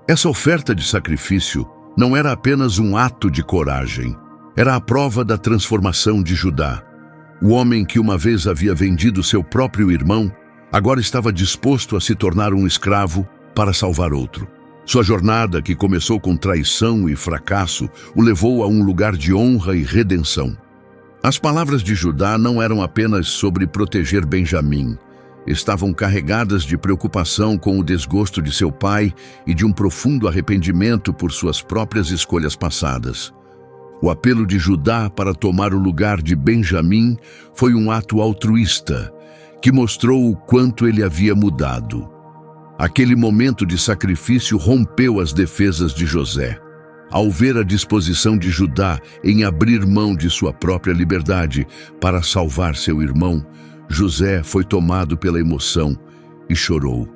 Essa oferta de sacrifício não era apenas um ato de coragem. Era a prova da transformação de Judá. O homem que uma vez havia vendido seu próprio irmão, agora estava disposto a se tornar um escravo para salvar outro. Sua jornada, que começou com traição e fracasso, o levou a um lugar de honra e redenção. As palavras de Judá não eram apenas sobre proteger Benjamim. Estavam carregadas de preocupação com o desgosto de seu pai e de um profundo arrependimento por suas próprias escolhas passadas. O apelo de Judá para tomar o lugar de Benjamim foi um ato altruísta, que mostrou o quanto ele havia mudado. Aquele momento de sacrifício rompeu as defesas de José. Ao ver a disposição de Judá em abrir mão de sua própria liberdade para salvar seu irmão, José foi tomado pela emoção e chorou.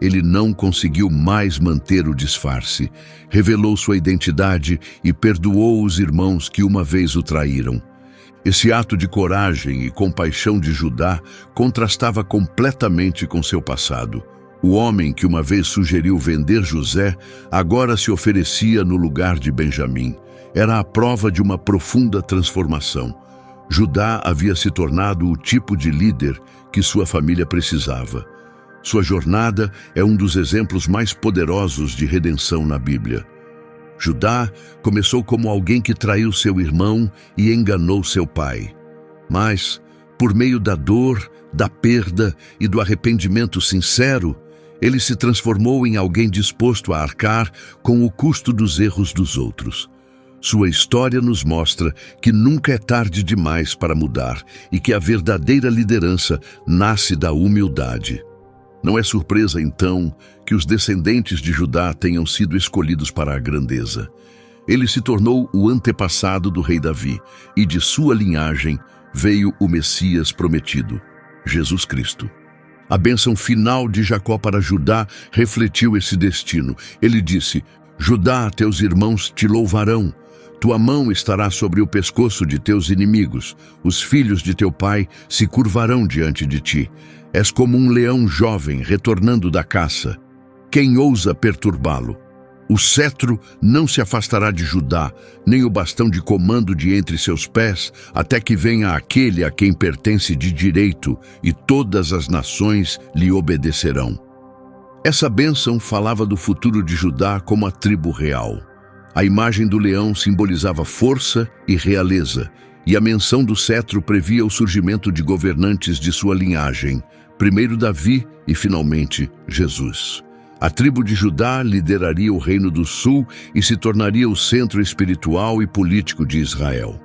Ele não conseguiu mais manter o disfarce, revelou sua identidade e perdoou os irmãos que uma vez o traíram. Esse ato de coragem e compaixão de Judá contrastava completamente com seu passado. O homem que uma vez sugeriu vender José, agora se oferecia no lugar de Benjamim. Era a prova de uma profunda transformação. Judá havia se tornado o tipo de líder que sua família precisava. Sua jornada é um dos exemplos mais poderosos de redenção na Bíblia. Judá começou como alguém que traiu seu irmão e enganou seu pai. Mas, por meio da dor, da perda e do arrependimento sincero, ele se transformou em alguém disposto a arcar com o custo dos erros dos outros. Sua história nos mostra que nunca é tarde demais para mudar e que a verdadeira liderança nasce da humildade. Não é surpresa, então, que os descendentes de Judá tenham sido escolhidos para a grandeza. Ele se tornou o antepassado do rei Davi, e de sua linhagem veio o Messias prometido, Jesus Cristo. A bênção final de Jacó para Judá refletiu esse destino. Ele disse: "Judá, teus irmãos te louvarão. Tua mão estará sobre o pescoço de teus inimigos. Os filhos de teu pai se curvarão diante de ti. És como um leão jovem retornando da caça. Quem ousa perturbá-lo? O cetro não se afastará de Judá, nem o bastão de comando de entre seus pés, até que venha aquele a quem pertence de direito, e todas as nações lhe obedecerão." Essa bênção falava do futuro de Judá como a tribo real. A imagem do leão simbolizava força e realeza, e a menção do cetro previa o surgimento de governantes de sua linhagem, primeiro Davi e, finalmente, Jesus. A tribo de Judá lideraria o Reino do Sul e se tornaria o centro espiritual e político de Israel.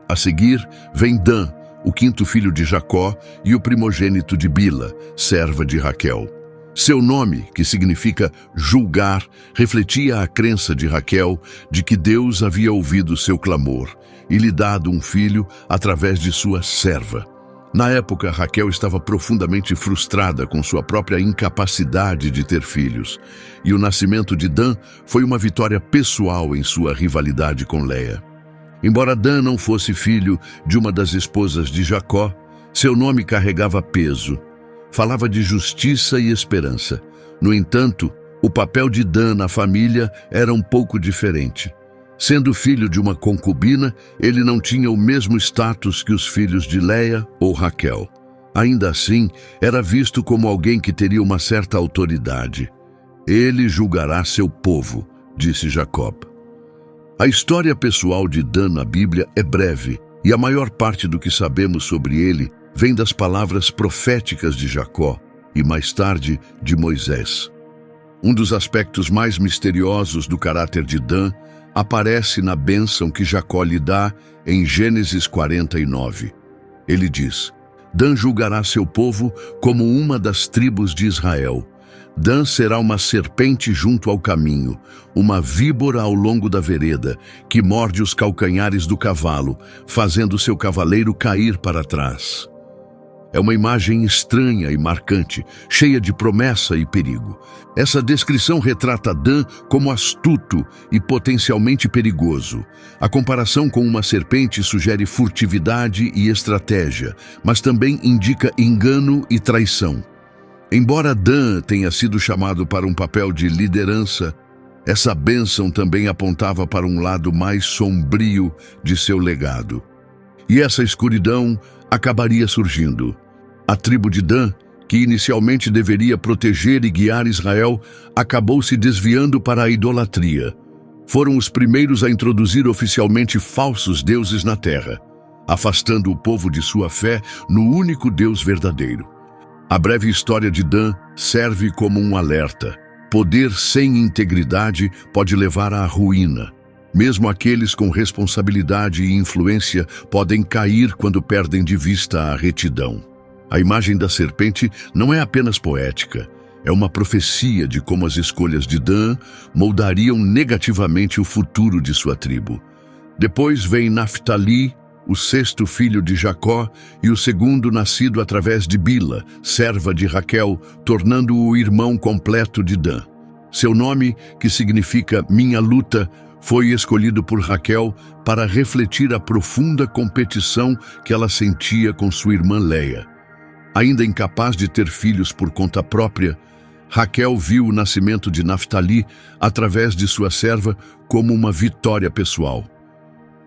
A seguir, vem Dan, o quinto filho de Jacó e o primogênito de Bila, serva de Raquel. Seu nome, que significa julgar, refletia a crença de Raquel de que Deus havia ouvido seu clamor e lhe dado um filho através de sua serva. Na época, Raquel estava profundamente frustrada com sua própria incapacidade de ter filhos, e o nascimento de Dan foi uma vitória pessoal em sua rivalidade com Leia. Embora Dan não fosse filho de uma das esposas de Jacó, seu nome carregava peso. Falava de justiça e esperança. No entanto, o papel de Dan na família era um pouco diferente. Sendo filho de uma concubina, ele não tinha o mesmo status que os filhos de Leia ou Raquel. Ainda assim, era visto como alguém que teria uma certa autoridade. Ele julgará seu povo, disse Jacob. A história pessoal de Dan na Bíblia é breve, e a maior parte do que sabemos sobre ele vem das palavras proféticas de Jacó e, mais tarde, de Moisés. Um dos aspectos mais misteriosos do caráter de Dan aparece na bênção que Jacó lhe dá em Gênesis 49. Ele diz: Dan julgará seu povo como uma das tribos de Israel. Dan será uma serpente junto ao caminho, uma víbora ao longo da vereda, que morde os calcanhares do cavalo, fazendo seu cavaleiro cair para trás. É uma imagem estranha e marcante, cheia de promessa e perigo. Essa descrição retrata Dan como astuto e potencialmente perigoso. A comparação com uma serpente sugere furtividade e estratégia, mas também indica engano e traição. Embora Dan tenha sido chamado para um papel de liderança, essa bênção também apontava para um lado mais sombrio de seu legado. E essa escuridão acabaria surgindo. A tribo de Dan, que inicialmente deveria proteger e guiar Israel, acabou se desviando para a idolatria. Foram os primeiros a introduzir oficialmente falsos deuses na terra, afastando o povo de sua fé no único Deus verdadeiro. A breve história de Dan serve como um alerta. Poder sem integridade pode levar à ruína. Mesmo aqueles com responsabilidade e influência podem cair quando perdem de vista a retidão. A imagem da serpente não é apenas poética, é uma profecia de como as escolhas de Dan moldariam negativamente o futuro de sua tribo. Depois vem Naftali, o sexto filho de Jacó e o segundo nascido através de Bila, serva de Raquel, tornando-o o irmão completo de Dan. Seu nome, que significa minha luta, foi escolhido por Raquel para refletir a profunda competição que ela sentia com sua irmã Leia. Ainda incapaz de ter filhos por conta própria, Raquel viu o nascimento de Naftali através de sua serva como uma vitória pessoal.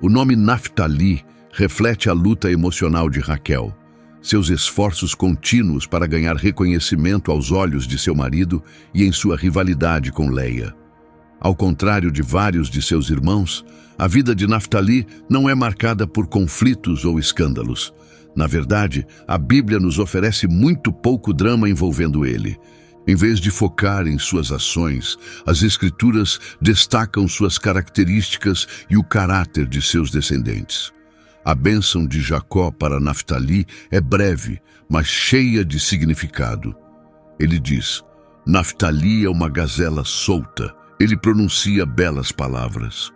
O nome Naftali reflete a luta emocional de Raquel, seus esforços contínuos para ganhar reconhecimento aos olhos de seu marido e em sua rivalidade com Leia. Ao contrário de vários de seus irmãos, a vida de Naftali não é marcada por conflitos ou escândalos. Na verdade, a Bíblia nos oferece muito pouco drama envolvendo ele. Em vez de focar em suas ações, as Escrituras destacam suas características e o caráter de seus descendentes. A bênção de Jacó para Naftali é breve, mas cheia de significado. Ele diz: Naftali é uma gazela solta. Ele pronuncia belas palavras.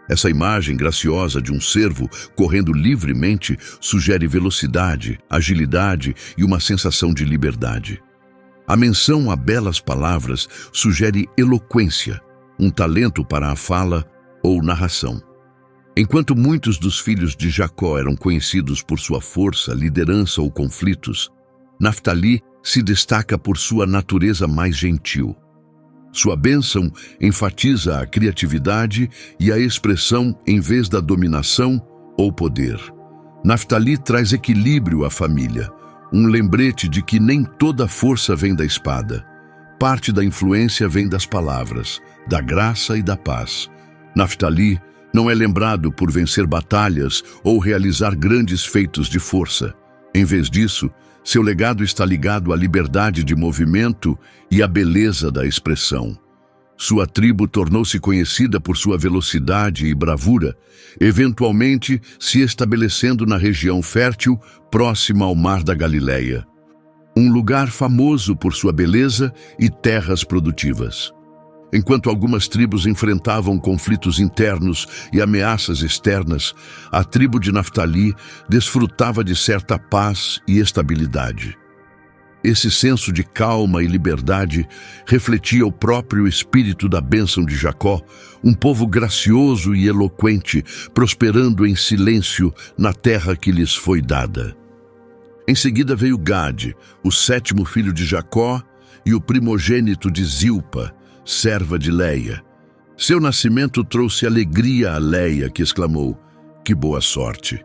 Essa imagem graciosa de um cervo correndo livremente sugere velocidade, agilidade e uma sensação de liberdade. A menção a belas palavras sugere eloquência, um talento para a fala ou narração. Enquanto muitos dos filhos de Jacó eram conhecidos por sua força, liderança ou conflitos, Naftali se destaca por sua natureza mais gentil. Sua bênção enfatiza a criatividade e a expressão em vez da dominação ou poder. Naftali traz equilíbrio à família, um lembrete de que nem toda força vem da espada. Parte da influência vem das palavras, da graça e da paz. Naftali não é lembrado por vencer batalhas ou realizar grandes feitos de força. Em vez disso, seu legado está ligado à liberdade de movimento e à beleza da expressão. Sua tribo tornou-se conhecida por sua velocidade e bravura, eventualmente se estabelecendo na região fértil próxima ao Mar da Galileia, um lugar famoso por sua beleza e terras produtivas. Enquanto algumas tribos enfrentavam conflitos internos e ameaças externas, a tribo de Naftali desfrutava de certa paz e estabilidade. Esse senso de calma e liberdade refletia o próprio espírito da bênção de Jacó, um povo gracioso e eloquente, prosperando em silêncio na terra que lhes foi dada. Em seguida veio Gade, o sétimo filho de Jacó e o primogênito de Zilpa, serva de Leia. Seu nascimento trouxe alegria a Leia, que exclamou: "Que boa sorte!"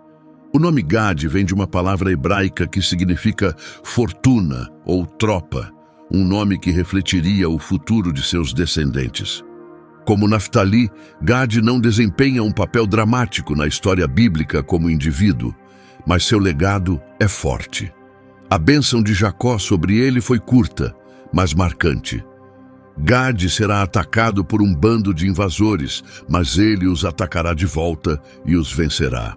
O nome Gade vem de uma palavra hebraica que significa fortuna ou tropa, um nome que refletiria o futuro de seus descendentes. Como Naftali, Gade não desempenha um papel dramático na história bíblica como indivíduo, mas seu legado é forte. A bênção de Jacó sobre ele foi curta, mas marcante. Gade será atacado por um bando de invasores, mas ele os atacará de volta e os vencerá.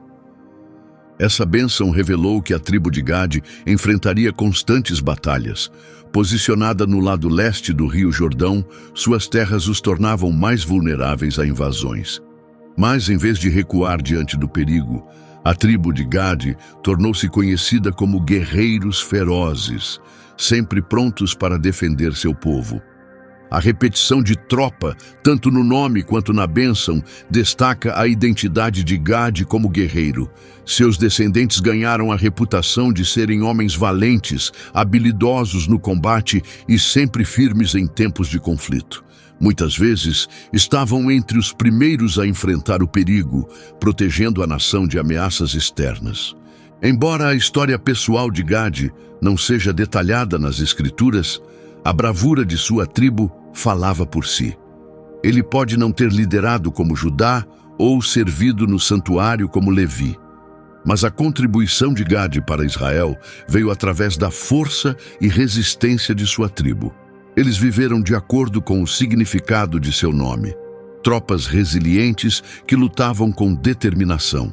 Essa bênção revelou que a tribo de Gade enfrentaria constantes batalhas. Posicionada no lado leste do rio Jordão, suas terras os tornavam mais vulneráveis a invasões. Mas, em vez de recuar diante do perigo, a tribo de Gade tornou-se conhecida como guerreiros ferozes, sempre prontos para defender seu povo. A repetição de tropa, tanto no nome quanto na bênção, destaca a identidade de Gade como guerreiro. Seus descendentes ganharam a reputação de serem homens valentes, habilidosos no combate e sempre firmes em tempos de conflito. Muitas vezes, estavam entre os primeiros a enfrentar o perigo, protegendo a nação de ameaças externas. Embora a história pessoal de Gade não seja detalhada nas Escrituras, a bravura de sua tribo falava por si. Ele pode não ter liderado como Judá ou servido no santuário como Levi, mas a contribuição de Gade para Israel veio através da força e resistência de sua tribo. Eles viveram de acordo com o significado de seu nome, tropas resilientes que lutavam com determinação.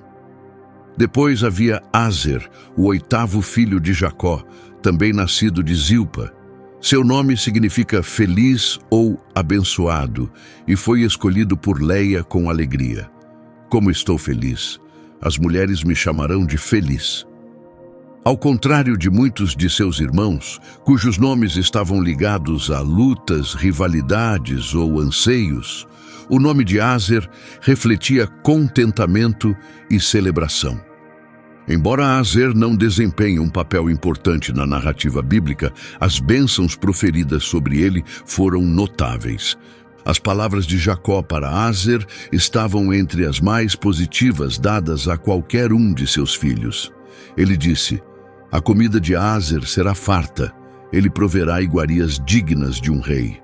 Depois havia Aser, o oitavo filho de Jacó, também nascido de Zilpa. Seu nome significa feliz ou abençoado e foi escolhido por Leia com alegria. Como estou feliz! As mulheres me chamarão de feliz. Ao contrário de muitos de seus irmãos, cujos nomes estavam ligados a lutas, rivalidades ou anseios, o nome de Aser refletia contentamento e celebração. Embora Aser não desempenhe um papel importante na narrativa bíblica, as bênçãos proferidas sobre ele foram notáveis. As palavras de Jacó para Aser estavam entre as mais positivas dadas a qualquer um de seus filhos. Ele disse: "A comida de Aser será farta, ele proverá iguarias dignas de um rei."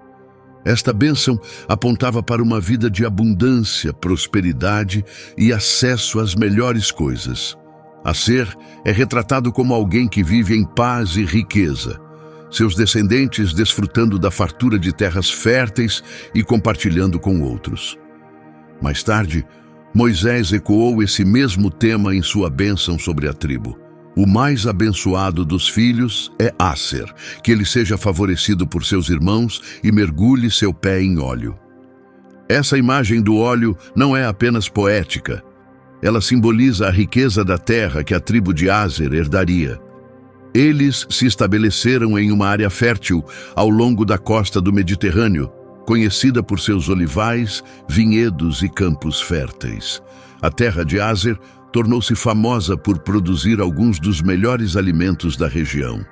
Esta bênção apontava para uma vida de abundância, prosperidade e acesso às melhores coisas. Aser é retratado como alguém que vive em paz e riqueza, seus descendentes desfrutando da fartura de terras férteis e compartilhando com outros. Mais tarde, Moisés ecoou esse mesmo tema em sua bênção sobre a tribo. O mais abençoado dos filhos é Aser, que ele seja favorecido por seus irmãos e mergulhe seu pé em óleo. Essa imagem do óleo não é apenas poética. Ela simboliza a riqueza da terra que a tribo de Aser herdaria. Eles se estabeleceram em uma área fértil ao longo da costa do Mediterrâneo, conhecida por seus olivais, vinhedos e campos férteis. A terra de Aser tornou-se famosa por produzir alguns dos melhores alimentos da região.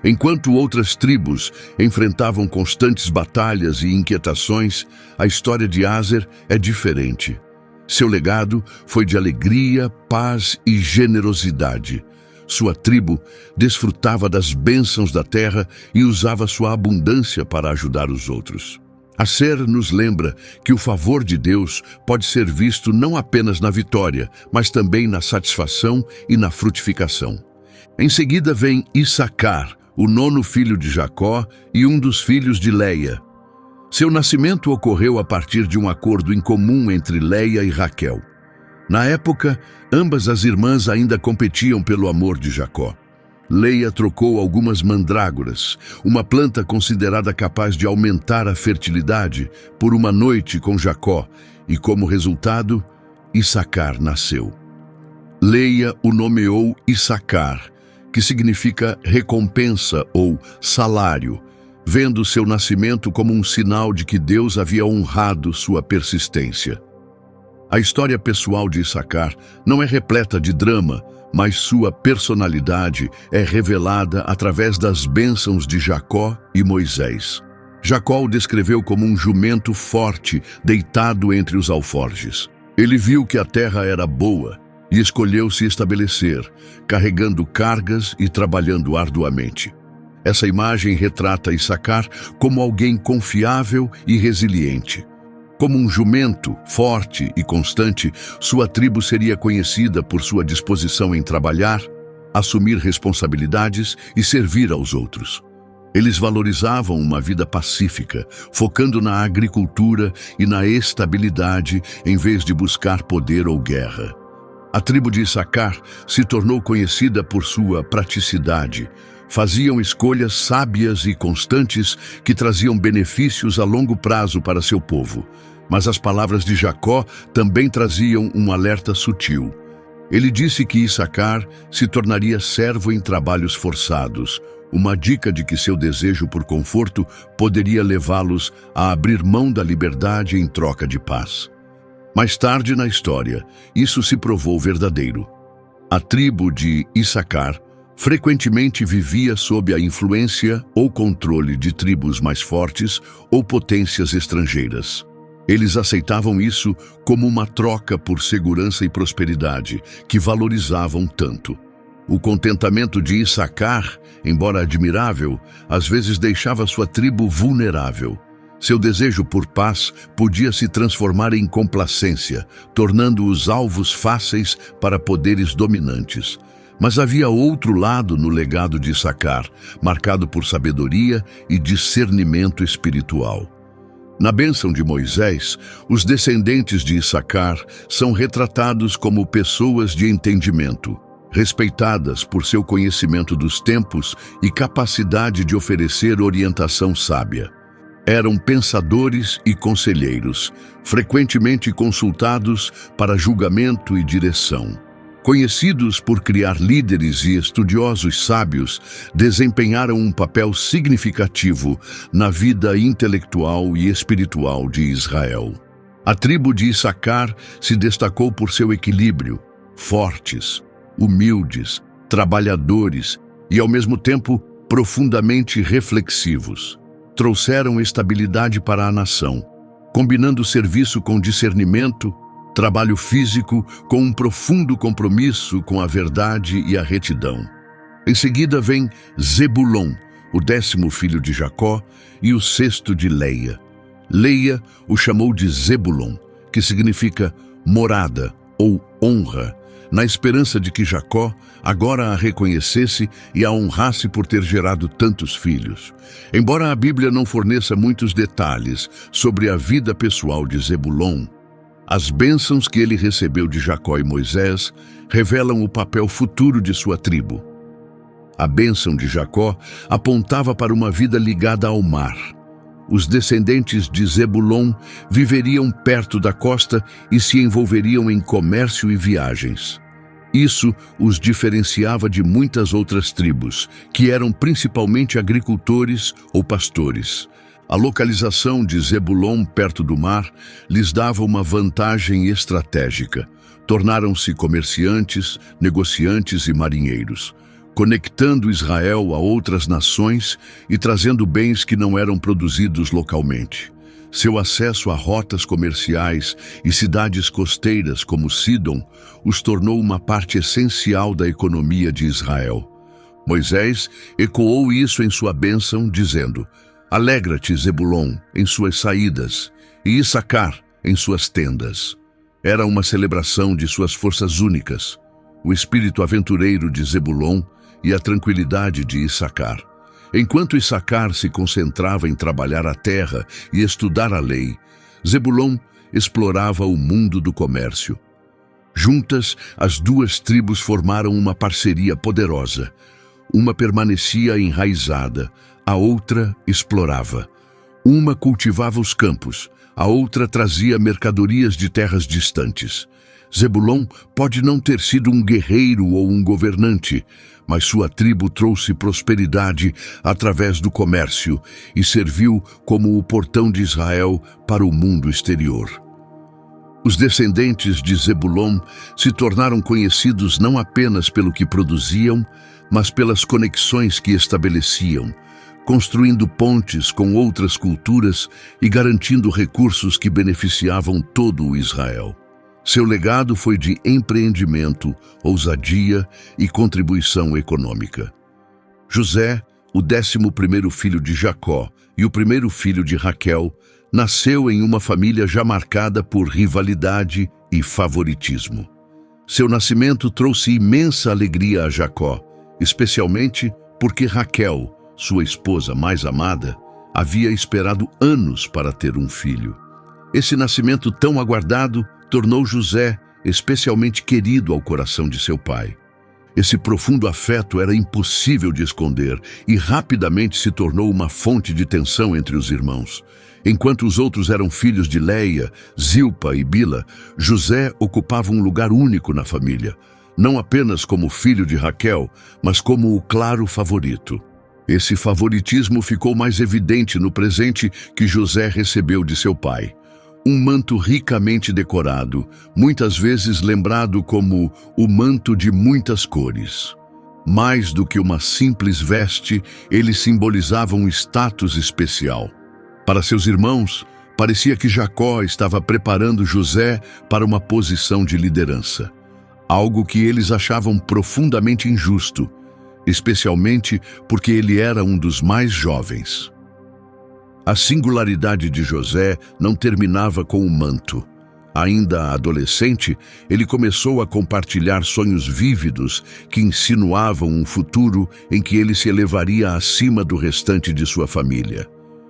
Enquanto outras tribos enfrentavam constantes batalhas e inquietações, a história de Aser é diferente. Seu legado foi de alegria, paz e generosidade. Sua tribo desfrutava das bênçãos da terra e usava sua abundância para ajudar os outros. Aser nos lembra que o favor de Deus pode ser visto não apenas na vitória, mas também na satisfação e na frutificação. Em seguida vem Issacar, o nono filho de Jacó e um dos filhos de Leia. Seu nascimento ocorreu a partir de um acordo incomum entre Leia e Raquel. Na época, ambas as irmãs ainda competiam pelo amor de Jacó. Leia trocou algumas mandrágoras, uma planta considerada capaz de aumentar a fertilidade, por uma noite com Jacó, e como resultado, Issacar nasceu. Leia o nomeou Issacar, que significa recompensa ou salário, vendo seu nascimento como um sinal de que Deus havia honrado sua persistência. A história pessoal de Issacar não é repleta de drama, mas sua personalidade é revelada através das bênçãos de Jacó e Moisés. Jacó o descreveu como um jumento forte deitado entre os alforjes. Ele viu que a terra era boa e escolheu se estabelecer, carregando cargas e trabalhando arduamente. Essa imagem retrata Issacar como alguém confiável e resiliente. Como um jumento forte e constante, sua tribo seria conhecida por sua disposição em trabalhar, assumir responsabilidades e servir aos outros. Eles valorizavam uma vida pacífica, focando na agricultura e na estabilidade em vez de buscar poder ou guerra. A tribo de Issacar se tornou conhecida por sua praticidade. Faziam escolhas sábias e constantes que traziam benefícios a longo prazo para seu povo. Mas as palavras de Jacó também traziam um alerta sutil. Ele disse que Issacar se tornaria servo em trabalhos forçados, uma dica de que seu desejo por conforto poderia levá-los a abrir mão da liberdade em troca de paz. Mais tarde na história, isso se provou verdadeiro. A tribo de Issacar frequentemente vivia sob a influência ou controle de tribos mais fortes ou potências estrangeiras. Eles aceitavam isso como uma troca por segurança e prosperidade, que valorizavam tanto. O contentamento de Issacar, embora admirável, às vezes deixava sua tribo vulnerável. Seu desejo por paz podia se transformar em complacência, tornando-os alvos fáceis para poderes dominantes. Mas havia outro lado no legado de Issacar, marcado por sabedoria e discernimento espiritual. Na bênção de Moisés, os descendentes de Issacar são retratados como pessoas de entendimento, respeitadas por seu conhecimento dos tempos e capacidade de oferecer orientação sábia. Eram pensadores e conselheiros, frequentemente consultados para julgamento e direção. Conhecidos por criar líderes e estudiosos sábios, desempenharam um papel significativo na vida intelectual e espiritual de Israel. A tribo de Issacar se destacou por seu equilíbrio, fortes, humildes, trabalhadores e, ao mesmo tempo, profundamente reflexivos. Trouxeram estabilidade para a nação, combinando serviço com discernimento, trabalho físico com um profundo compromisso com a verdade e a retidão. Em seguida vem Zebulon, o 10º filho de Jacó e o 6º de Leia. Leia o chamou de Zebulon, que significa morada ou honra, na esperança de que Jacó agora a reconhecesse e a honrasse por ter gerado tantos filhos. Embora a Bíblia não forneça muitos detalhes sobre a vida pessoal de Zebulon, as bênçãos que ele recebeu de Jacó e Moisés revelam o papel futuro de sua tribo. A bênção de Jacó apontava para uma vida ligada ao mar. Os descendentes de Zebulon viveriam perto da costa e se envolveriam em comércio e viagens. Isso os diferenciava de muitas outras tribos, que eram principalmente agricultores ou pastores. A localização de Zebulon perto do mar lhes dava uma vantagem estratégica. Tornaram-se comerciantes, negociantes e marinheiros, conectando Israel a outras nações e trazendo bens que não eram produzidos localmente. Seu acesso a rotas comerciais e cidades costeiras como Sidom os tornou uma parte essencial da economia de Israel. Moisés ecoou isso em sua bênção, dizendo: Alegra-te, Zebulon, em suas saídas, e Issacar em suas tendas. Era uma celebração de suas forças únicas, o espírito aventureiro de Zebulon e a tranquilidade de Issacar. Enquanto Issacar se concentrava em trabalhar a terra e estudar a lei, Zebulon explorava o mundo do comércio. Juntas, as duas tribos formaram uma parceria poderosa. Uma permanecia enraizada, a outra explorava. Uma cultivava os campos, a outra trazia mercadorias de terras distantes. Zebulon pode não ter sido um guerreiro ou um governante, mas sua tribo trouxe prosperidade através do comércio e serviu como o portão de Israel para o mundo exterior. Os descendentes de Zebulon se tornaram conhecidos não apenas pelo que produziam, mas pelas conexões que estabeleciam, construindo pontes com outras culturas e garantindo recursos que beneficiavam todo o Israel. Seu legado foi de empreendimento, ousadia e contribuição econômica. José, o 11º filho de Jacó e o primeiro filho de Raquel, nasceu em uma família já marcada por rivalidade e favoritismo. Seu nascimento trouxe imensa alegria a Jacó, especialmente porque Raquel, sua esposa mais amada, havia esperado anos para ter um filho. Esse nascimento tão aguardado tornou José especialmente querido ao coração de seu pai. Esse profundo afeto era impossível de esconder e rapidamente se tornou uma fonte de tensão entre os irmãos. Enquanto os outros eram filhos de Leia, Zilpa e Bila, José ocupava um lugar único na família, não apenas como filho de Raquel, mas como o claro favorito. Esse favoritismo ficou mais evidente no presente que José recebeu de seu pai. Um manto ricamente decorado, muitas vezes lembrado como o manto de muitas cores. Mais do que uma simples veste, ele simbolizava um status especial. Para seus irmãos, parecia que Jacó estava preparando José para uma posição de liderança, algo que eles achavam profundamente injusto, especialmente porque ele era um dos mais jovens. A singularidade de José não terminava com o manto. Ainda adolescente, ele começou a compartilhar sonhos vívidos que insinuavam um futuro em que ele se elevaria acima do restante de sua família.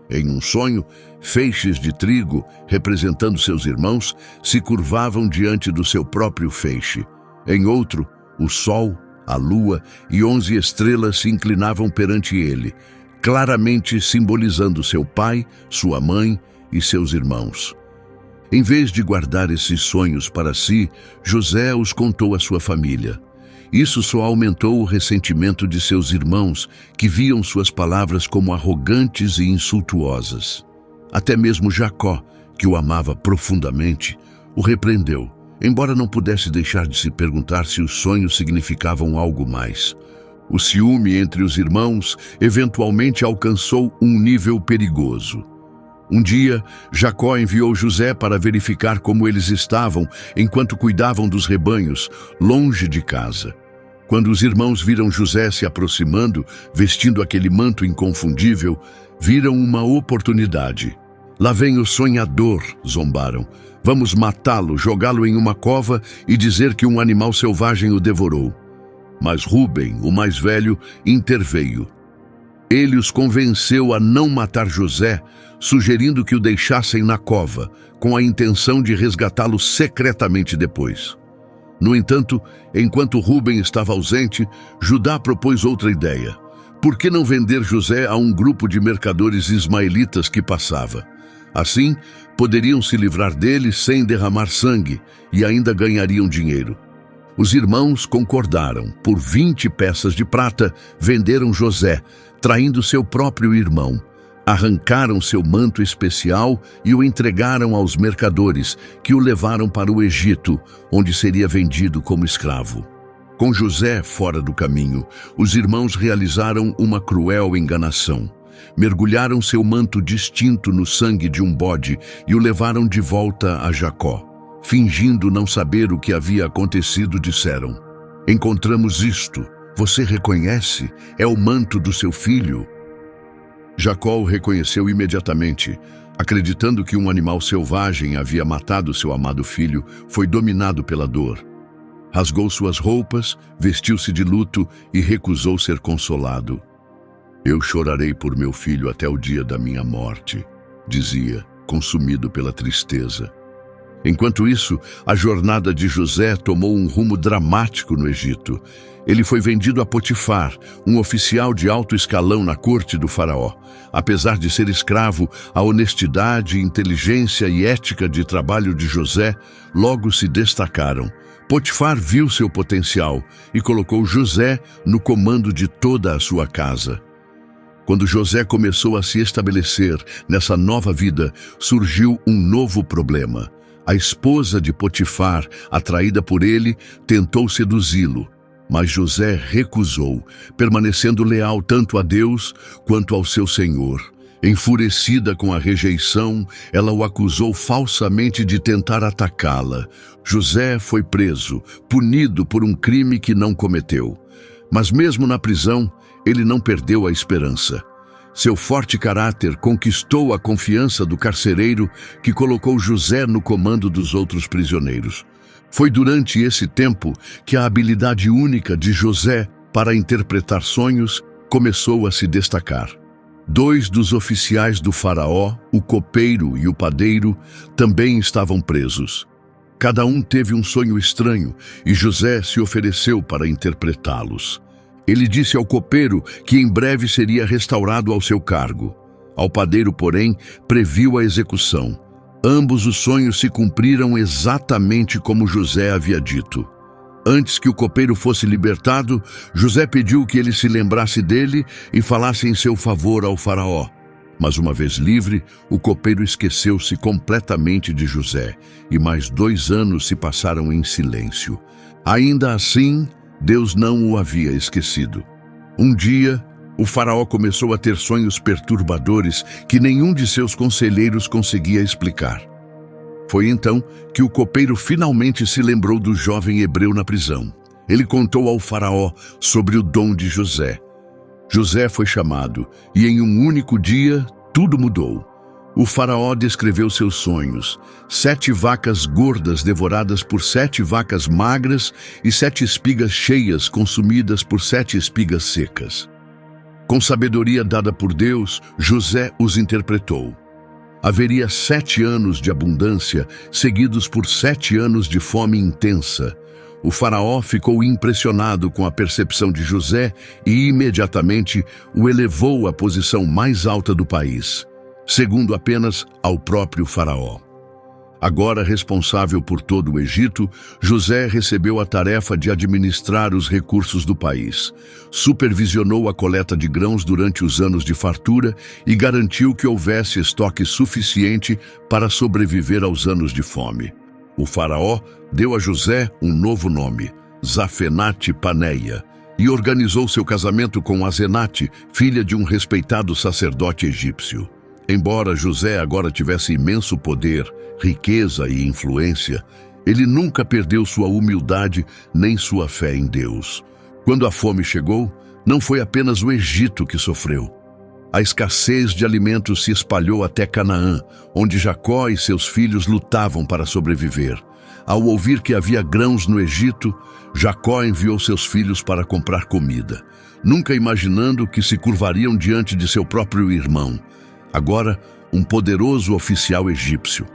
Em um sonho, feixes de trigo, representando seus irmãos, se curvavam diante do seu próprio feixe. Em outro, o sol, a lua e 11 estrelas se inclinavam perante ele, claramente simbolizando seu pai, sua mãe e seus irmãos. Em vez de guardar esses sonhos para si, José os contou à sua família. Isso só aumentou o ressentimento de seus irmãos, que viam suas palavras como arrogantes e insultuosas. Até mesmo Jacó, que o amava profundamente, o repreendeu, embora não pudesse deixar de se perguntar se os sonhos significavam algo mais. O ciúme entre os irmãos eventualmente alcançou um nível perigoso. Um dia, Jacó enviou José para verificar como eles estavam enquanto cuidavam dos rebanhos, longe de casa. Quando os irmãos viram José se aproximando, vestindo aquele manto inconfundível, viram uma oportunidade. "Lá vem o sonhador", zombaram. "Vamos matá-lo, jogá-lo em uma cova e dizer que um animal selvagem o devorou." Mas Rúben, o mais velho, interveio. Ele os convenceu a não matar José, sugerindo que o deixassem na cova, com a intenção de resgatá-lo secretamente depois. No entanto, enquanto Rúben estava ausente, Judá propôs outra ideia. Por que não vender José a um grupo de mercadores ismaelitas que passava? Assim, poderiam se livrar dele sem derramar sangue e ainda ganhariam dinheiro. Os irmãos concordaram. Por 20 peças de prata, venderam José, traindo seu próprio irmão. Arrancaram seu manto especial e o entregaram aos mercadores, que o levaram para o Egito, onde seria vendido como escravo. Com José fora do caminho, os irmãos realizaram uma cruel enganação. Mergulharam seu manto distinto no sangue de um bode e o levaram de volta a Jacó. Fingindo não saber o que havia acontecido, disseram: "Encontramos isto. Você reconhece? É o manto do seu filho." Jacó o reconheceu imediatamente. Acreditando que um animal selvagem havia matado seu amado filho, foi dominado pela dor. Rasgou suas roupas, vestiu-se de luto e recusou ser consolado. Eu chorarei por meu filho até o dia da minha morte, dizia, consumido pela tristeza. Enquanto isso, a jornada de José tomou um rumo dramático no Egito. Ele foi vendido a Potifar, um oficial de alto escalão na corte do faraó. Apesar de ser escravo, a honestidade, inteligência e ética de trabalho de José logo se destacaram. Potifar viu seu potencial e colocou José no comando de toda a sua casa. Quando José começou a se estabelecer nessa nova vida, surgiu um novo problema. A esposa de Potifar, atraída por ele, tentou seduzi-lo, mas José recusou, permanecendo leal tanto a Deus quanto ao seu senhor. Enfurecida com a rejeição, ela o acusou falsamente de tentar atacá-la. José foi preso, punido por um crime que não cometeu. Mas mesmo na prisão, ele não perdeu a esperança. Seu forte caráter conquistou a confiança do carcereiro, que colocou José no comando dos outros prisioneiros. Foi durante esse tempo que a habilidade única de José para interpretar sonhos começou a se destacar. 2 dos oficiais do faraó, o copeiro e o padeiro, também estavam presos. Cada um teve um sonho estranho e José se ofereceu para interpretá-los. Ele disse ao copeiro que em breve seria restaurado ao seu cargo. Ao padeiro, porém, previu a execução. Ambos os sonhos se cumpriram exatamente como José havia dito. Antes que o copeiro fosse libertado, José pediu que ele se lembrasse dele e falasse em seu favor ao faraó. Mas uma vez livre, o copeiro esqueceu-se completamente de José, e mais 2 anos se passaram em silêncio. Ainda assim, Deus não o havia esquecido. Um dia, o faraó começou a ter sonhos perturbadores que nenhum de seus conselheiros conseguia explicar. Foi então que o copeiro finalmente se lembrou do jovem hebreu na prisão. Ele contou ao faraó sobre o dom de José. José foi chamado, e em um único dia, tudo mudou. O faraó descreveu seus sonhos: 7 vacas gordas devoradas por 7 vacas magras e 7 espigas cheias consumidas por 7 espigas secas. Com sabedoria dada por Deus, José os interpretou. Haveria 7 anos de abundância, seguidos por 7 anos de fome intensa. O faraó ficou impressionado com a percepção de José e imediatamente o elevou à posição mais alta do país, segundo apenas ao próprio faraó. Agora responsável por todo o Egito, José recebeu a tarefa de administrar os recursos do país. Supervisionou a coleta de grãos durante os anos de fartura e garantiu que houvesse estoque suficiente para sobreviver aos anos de fome. O faraó deu a José um novo nome, Zafenate-Paneia, e organizou seu casamento com Asenate, filha de um respeitado sacerdote egípcio. Embora José agora tivesse imenso poder, riqueza e influência, ele nunca perdeu sua humildade nem sua fé em Deus. Quando a fome chegou, não foi apenas o Egito que sofreu. A escassez de alimentos se espalhou até Canaã, onde Jacó e seus filhos lutavam para sobreviver. Ao ouvir que havia grãos no Egito, Jacó enviou seus filhos para comprar comida, nunca imaginando que se curvariam diante de seu próprio irmão, agora um poderoso oficial egípcio.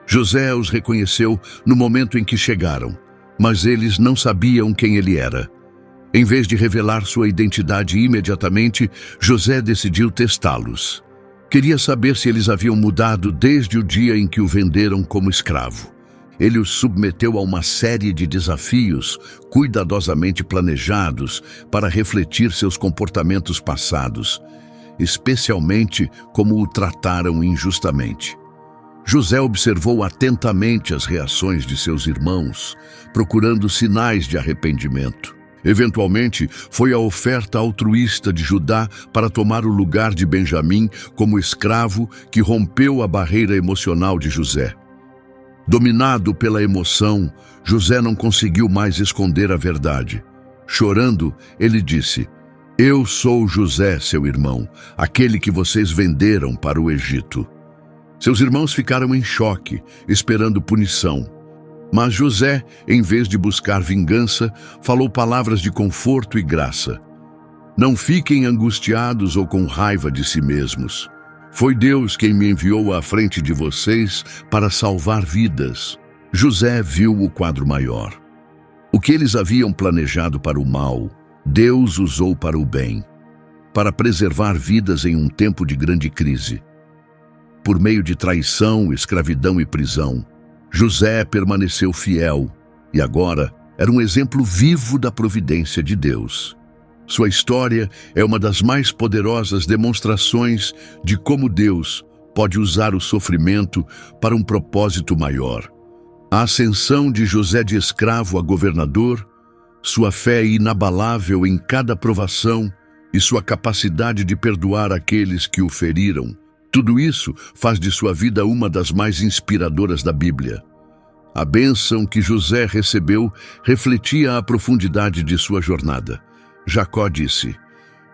José os reconheceu no momento em que chegaram, mas eles não sabiam quem ele era. Em vez de revelar sua identidade imediatamente, José decidiu testá-los. Queria saber se eles haviam mudado desde o dia em que o venderam como escravo. Ele os submeteu a uma série de desafios cuidadosamente planejados para refletir seus comportamentos passados, especialmente como o trataram injustamente. José observou atentamente as reações de seus irmãos, procurando sinais de arrependimento. Eventualmente, foi a oferta altruísta de Judá para tomar o lugar de Benjamim como escravo que rompeu a barreira emocional de José. Dominado pela emoção, José não conseguiu mais esconder a verdade. Chorando, ele disse: "Eu sou José, seu irmão, aquele que vocês venderam para o Egito." Seus irmãos ficaram em choque, esperando punição. Mas José, em vez de buscar vingança, falou palavras de conforto e graça. Não fiquem angustiados ou com raiva de si mesmos. Foi Deus quem me enviou à frente de vocês para salvar vidas. José viu o quadro maior. O que eles haviam planejado para o mal, Deus usou para o bem, para preservar vidas em um tempo de grande crise. Por meio de traição, escravidão e prisão, José permaneceu fiel e agora era um exemplo vivo da providência de Deus. Sua história é uma das mais poderosas demonstrações de como Deus pode usar o sofrimento para um propósito maior. A ascensão de José de escravo a governador, sua fé inabalável em cada provação e sua capacidade de perdoar aqueles que o feriram, tudo isso faz de sua vida uma das mais inspiradoras da Bíblia. A bênção que José recebeu refletia a profundidade de sua jornada. Jacó disse: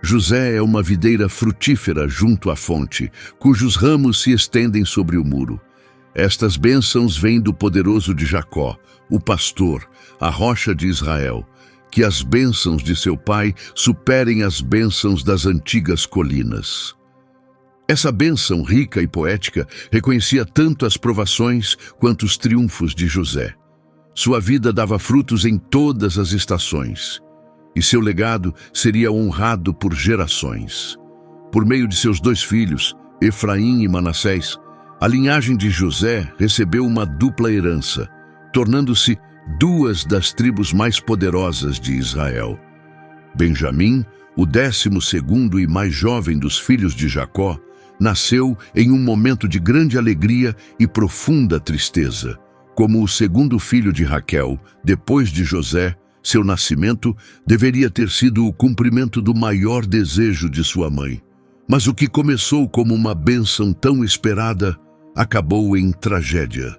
José é uma videira frutífera junto à fonte, cujos ramos se estendem sobre o muro. Estas bênçãos vêm do poderoso de Jacó, o pastor, a rocha de Israel. Que as bênçãos de seu pai superem as bênçãos das antigas colinas. Essa bênção rica e poética reconhecia tanto as provações quanto os triunfos de José. Sua vida dava frutos em todas as estações, e seu legado seria honrado por gerações. Por meio de seus 2 filhos, Efraim e Manassés, a linhagem de José recebeu uma dupla herança, tornando-se 2 das tribos mais poderosas de Israel. Benjamim, o 12º e mais jovem dos filhos de Jacó, nasceu em um momento de grande alegria e profunda tristeza. Como o 2º filho de Raquel, depois de José, seu nascimento deveria ter sido o cumprimento do maior desejo de sua mãe. Mas o que começou como uma bênção tão esperada, acabou em tragédia.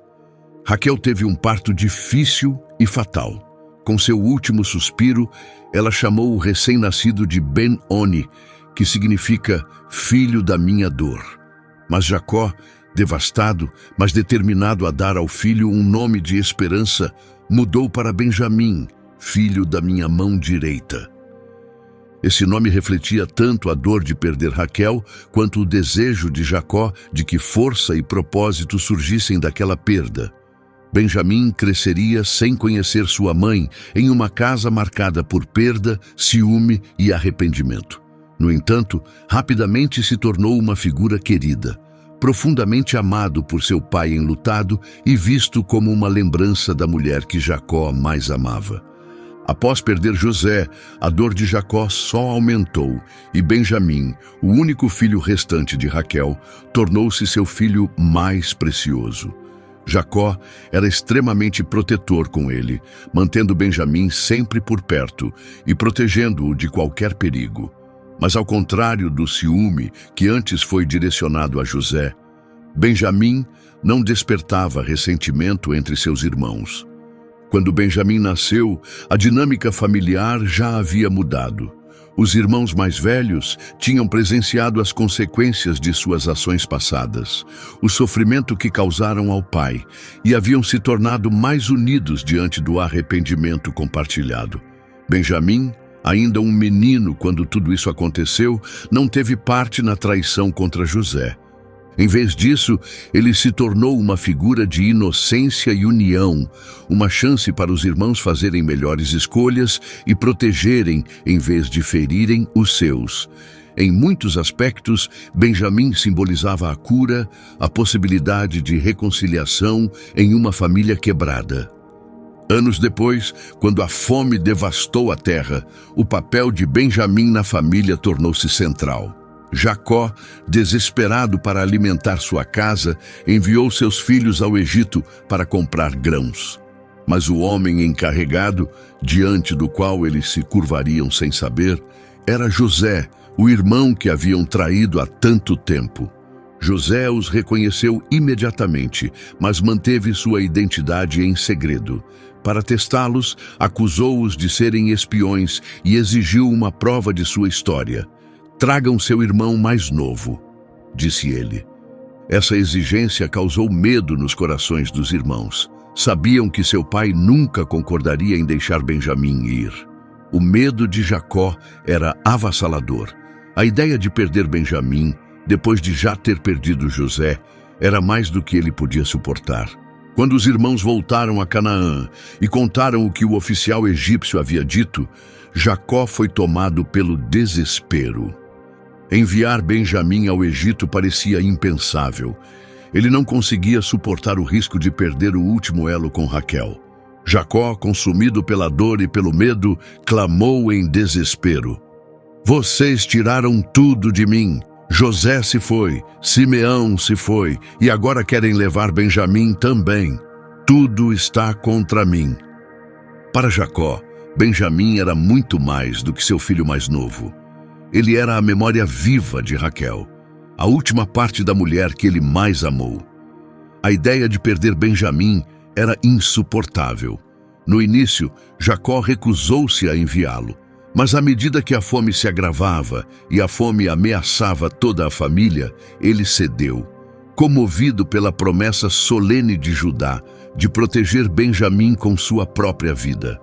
Raquel teve um parto difícil e fatal. Com seu último suspiro, ela chamou o recém-nascido de Ben-Oni, que significa filho da minha dor. Mas Jacó, devastado, mas determinado a dar ao filho um nome de esperança, mudou para Benjamim, filho da minha mão direita. Esse nome refletia tanto a dor de perder Raquel, quanto o desejo de Jacó de que força e propósito surgissem daquela perda. Benjamim cresceria sem conhecer sua mãe, em uma casa marcada por perda, ciúme e arrependimento. No entanto, rapidamente se tornou uma figura querida, profundamente amado por seu pai enlutado e visto como uma lembrança da mulher que Jacó mais amava. Após perder José, a dor de Jacó só aumentou e Benjamim, o único filho restante de Raquel, tornou-se seu filho mais precioso. Jacó era extremamente protetor com ele, mantendo Benjamim sempre por perto e protegendo-o de qualquer perigo. Mas ao contrário do ciúme que antes foi direcionado a José, Benjamim não despertava ressentimento entre seus irmãos. Quando Benjamim nasceu, a dinâmica familiar já havia mudado. Os irmãos mais velhos tinham presenciado as consequências de suas ações passadas, o sofrimento que causaram ao pai, e haviam se tornado mais unidos diante do arrependimento compartilhado. Benjamim, ainda um menino quando tudo isso aconteceu, não teve parte na traição contra José. Em vez disso, ele se tornou uma figura de inocência e união, uma chance para os irmãos fazerem melhores escolhas e protegerem, em vez de ferirem, os seus. Em muitos aspectos, Benjamim simbolizava a cura, a possibilidade de reconciliação em uma família quebrada. Anos depois, quando a fome devastou a terra, o papel de Benjamim na família tornou-se central. Jacó, desesperado para alimentar sua casa, enviou seus filhos ao Egito para comprar grãos. Mas o homem encarregado, diante do qual eles se curvariam sem saber, era José, o irmão que haviam traído há tanto tempo. José os reconheceu imediatamente, mas manteve sua identidade em segredo. Para testá-los, acusou-os de serem espiões e exigiu uma prova de sua história. «Tragam seu irmão mais novo», disse ele. Essa exigência causou medo nos corações dos irmãos. Sabiam que seu pai nunca concordaria em deixar Benjamim ir. O medo de Jacó era avassalador. A ideia de perder Benjamim, depois de já ter perdido José, era mais do que ele podia suportar. Quando os irmãos voltaram a Canaã e contaram o que o oficial egípcio havia dito, Jacó foi tomado pelo desespero. Enviar Benjamim ao Egito parecia impensável. Ele não conseguia suportar o risco de perder o último elo com Raquel. Jacó, consumido pela dor e pelo medo, clamou em desespero: "Vocês tiraram tudo de mim. José se foi, Simeão se foi, e agora querem levar Benjamim também. Tudo está contra mim." Para Jacó, Benjamim era muito mais do que seu filho mais novo. Ele era a memória viva de Raquel, a última parte da mulher que ele mais amou. A ideia de perder Benjamim era insuportável. No início, Jacó recusou-se a enviá-lo, mas à medida que a fome se agravava e a fome ameaçava toda a família, ele cedeu, comovido pela promessa solene de Judá de proteger Benjamim com sua própria vida.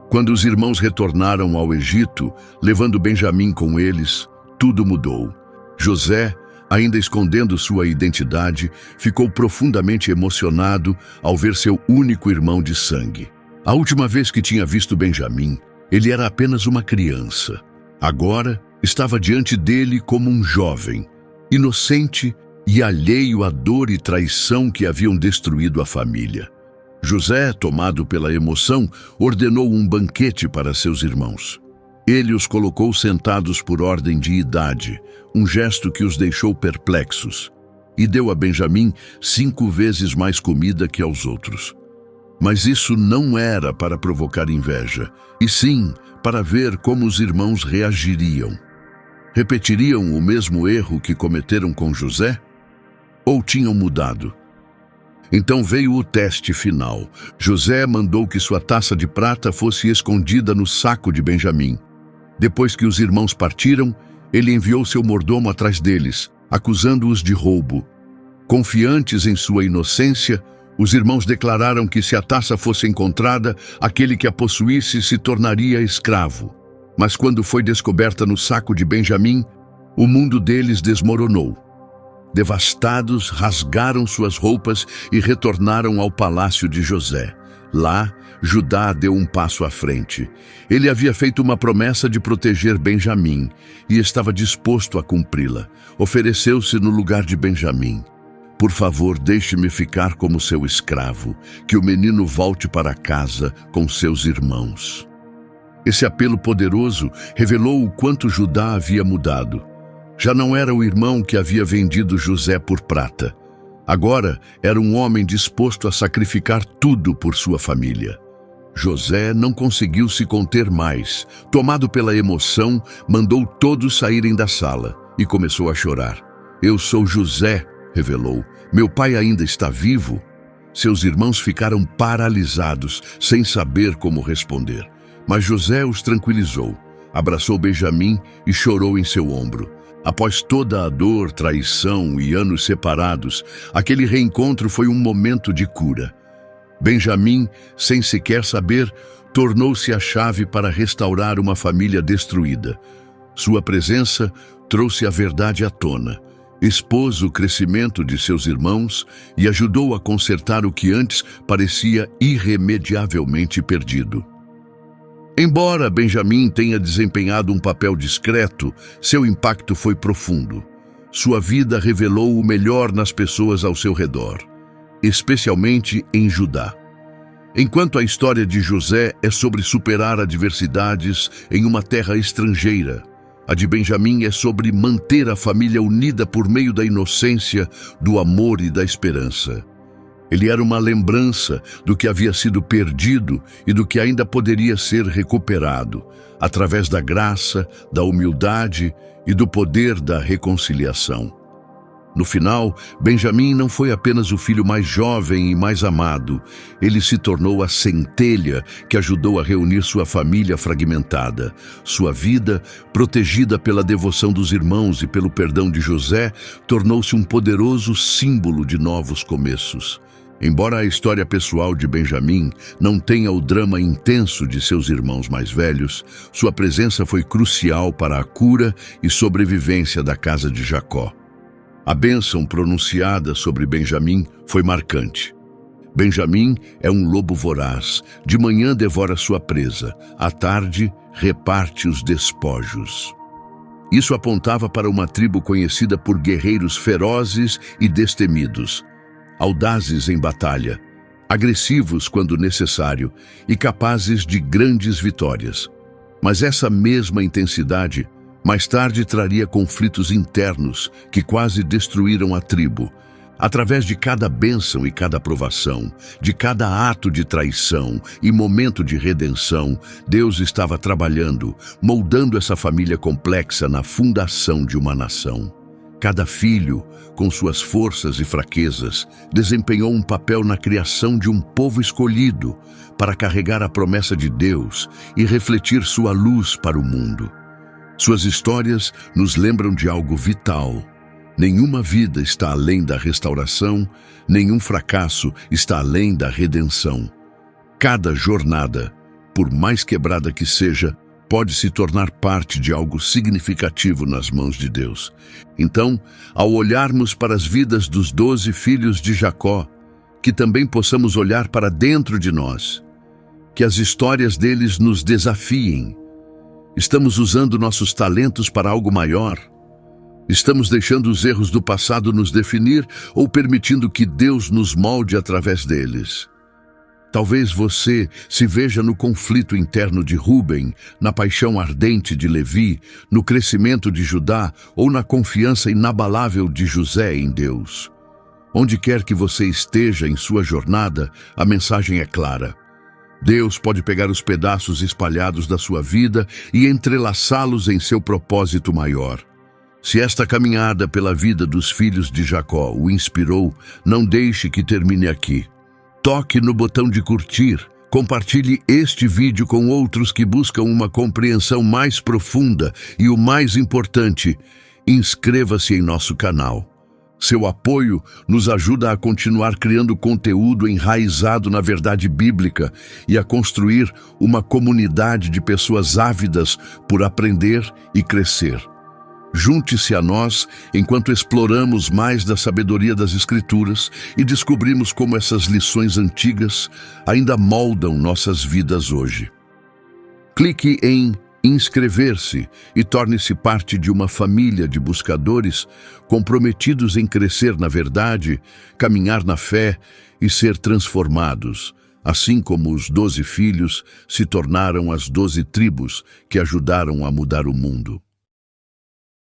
Quando os irmãos retornaram ao Egito, levando Benjamim com eles, tudo mudou. José, ainda escondendo sua identidade, ficou profundamente emocionado ao ver seu único irmão de sangue. A última vez que tinha visto Benjamim, ele era apenas uma criança. Agora, estava diante dele como um jovem, inocente e alheio à dor e traição que haviam destruído a família. José, tomado pela emoção, ordenou um banquete para seus irmãos. Ele os colocou sentados por ordem de idade, um gesto que os deixou perplexos, e deu a Benjamim 5 vezes mais comida que aos outros. Mas isso não era para provocar inveja, e sim para ver como os irmãos reagiriam. Repetiriam o mesmo erro que cometeram com José? Ou tinham mudado? Então veio o teste final. José mandou que sua taça de prata fosse escondida no saco de Benjamim. Depois que os irmãos partiram, ele enviou seu mordomo atrás deles, acusando-os de roubo. Confiantes em sua inocência, os irmãos declararam que se a taça fosse encontrada, aquele que a possuísse se tornaria escravo. Mas quando foi descoberta no saco de Benjamim, o mundo deles desmoronou. Devastados, rasgaram suas roupas e retornaram ao palácio de José. Lá, Judá deu um passo à frente. Ele havia feito uma promessa de proteger Benjamim e estava disposto a cumpri-la. Ofereceu-se no lugar de Benjamim. "Por favor, deixe-me ficar como seu escravo, que o menino volte para casa com seus irmãos." Esse apelo poderoso revelou o quanto Judá havia mudado. Já não era o irmão que havia vendido José por prata. Agora era um homem disposto a sacrificar tudo por sua família. José não conseguiu se conter mais. Tomado pela emoção, mandou todos saírem da sala e começou a chorar. "Eu sou José", revelou. "Meu pai ainda está vivo?" Seus irmãos ficaram paralisados, sem saber como responder. Mas José os tranquilizou, abraçou Benjamim e chorou em seu ombro. Após toda a dor, traição e anos separados, aquele reencontro foi um momento de cura. Benjamim, sem sequer saber, tornou-se a chave para restaurar uma família destruída. Sua presença trouxe a verdade à tona, expôs o crescimento de seus irmãos e ajudou a consertar o que antes parecia irremediavelmente perdido. Embora Benjamim tenha desempenhado um papel discreto, seu impacto foi profundo. Sua vida revelou o melhor nas pessoas ao seu redor, especialmente em Judá. Enquanto a história de José é sobre superar adversidades em uma terra estrangeira, a de Benjamim é sobre manter a família unida por meio da inocência, do amor e da esperança. Ele era uma lembrança do que havia sido perdido e do que ainda poderia ser recuperado, através da graça, da humildade e do poder da reconciliação. No final, Benjamim não foi apenas o filho mais jovem e mais amado, ele se tornou a centelha que ajudou a reunir sua família fragmentada. Sua vida, protegida pela devoção dos irmãos e pelo perdão de José, tornou-se um poderoso símbolo de novos começos. Embora a história pessoal de Benjamim não tenha o drama intenso de seus irmãos mais velhos, sua presença foi crucial para a cura e sobrevivência da casa de Jacó. A bênção pronunciada sobre Benjamim foi marcante. Benjamim é um lobo voraz, de manhã devora sua presa, à tarde reparte os despojos. Isso apontava para uma tribo conhecida por guerreiros ferozes e destemidos, audazes em batalha, agressivos quando necessário e capazes de grandes vitórias. Mas essa mesma intensidade mais tarde traria conflitos internos que quase destruíram a tribo. Através de cada bênção e cada provação, de cada ato de traição e momento de redenção, Deus estava trabalhando, moldando essa família complexa na fundação de uma nação. Cada filho, com suas forças e fraquezas, desempenhou um papel na criação de um povo escolhido para carregar a promessa de Deus e refletir sua luz para o mundo. Suas histórias nos lembram de algo vital. Nenhuma vida está além da restauração, nenhum fracasso está além da redenção. Cada jornada, por mais quebrada que seja, pode se tornar parte de algo significativo nas mãos de Deus. Então, ao olharmos para as vidas dos 12 filhos de Jacó, que também possamos olhar para dentro de nós, que as histórias deles nos desafiem. Estamos usando nossos talentos para algo maior? Estamos deixando os erros do passado nos definir ou permitindo que Deus nos molde através deles? Talvez você se veja no conflito interno de Rúben, na paixão ardente de Levi, no crescimento de Judá ou na confiança inabalável de José em Deus. Onde quer que você esteja em sua jornada, a mensagem é clara. Deus pode pegar os pedaços espalhados da sua vida e entrelaçá-los em seu propósito maior. Se esta caminhada pela vida dos filhos de Jacó o inspirou, não deixe que termine aqui. Toque no botão de curtir, compartilhe este vídeo com outros que buscam uma compreensão mais profunda e, o mais importante, inscreva-se em nosso canal. Seu apoio nos ajuda a continuar criando conteúdo enraizado na verdade bíblica e a construir uma comunidade de pessoas ávidas por aprender e crescer. Junte-se a nós enquanto exploramos mais da sabedoria das Escrituras e descobrimos como essas lições antigas ainda moldam nossas vidas hoje. Clique em inscrever-se e torne-se parte de uma família de buscadores comprometidos em crescer na verdade, caminhar na fé e ser transformados, assim como os 12 filhos se tornaram as 12 tribos que ajudaram a mudar o mundo.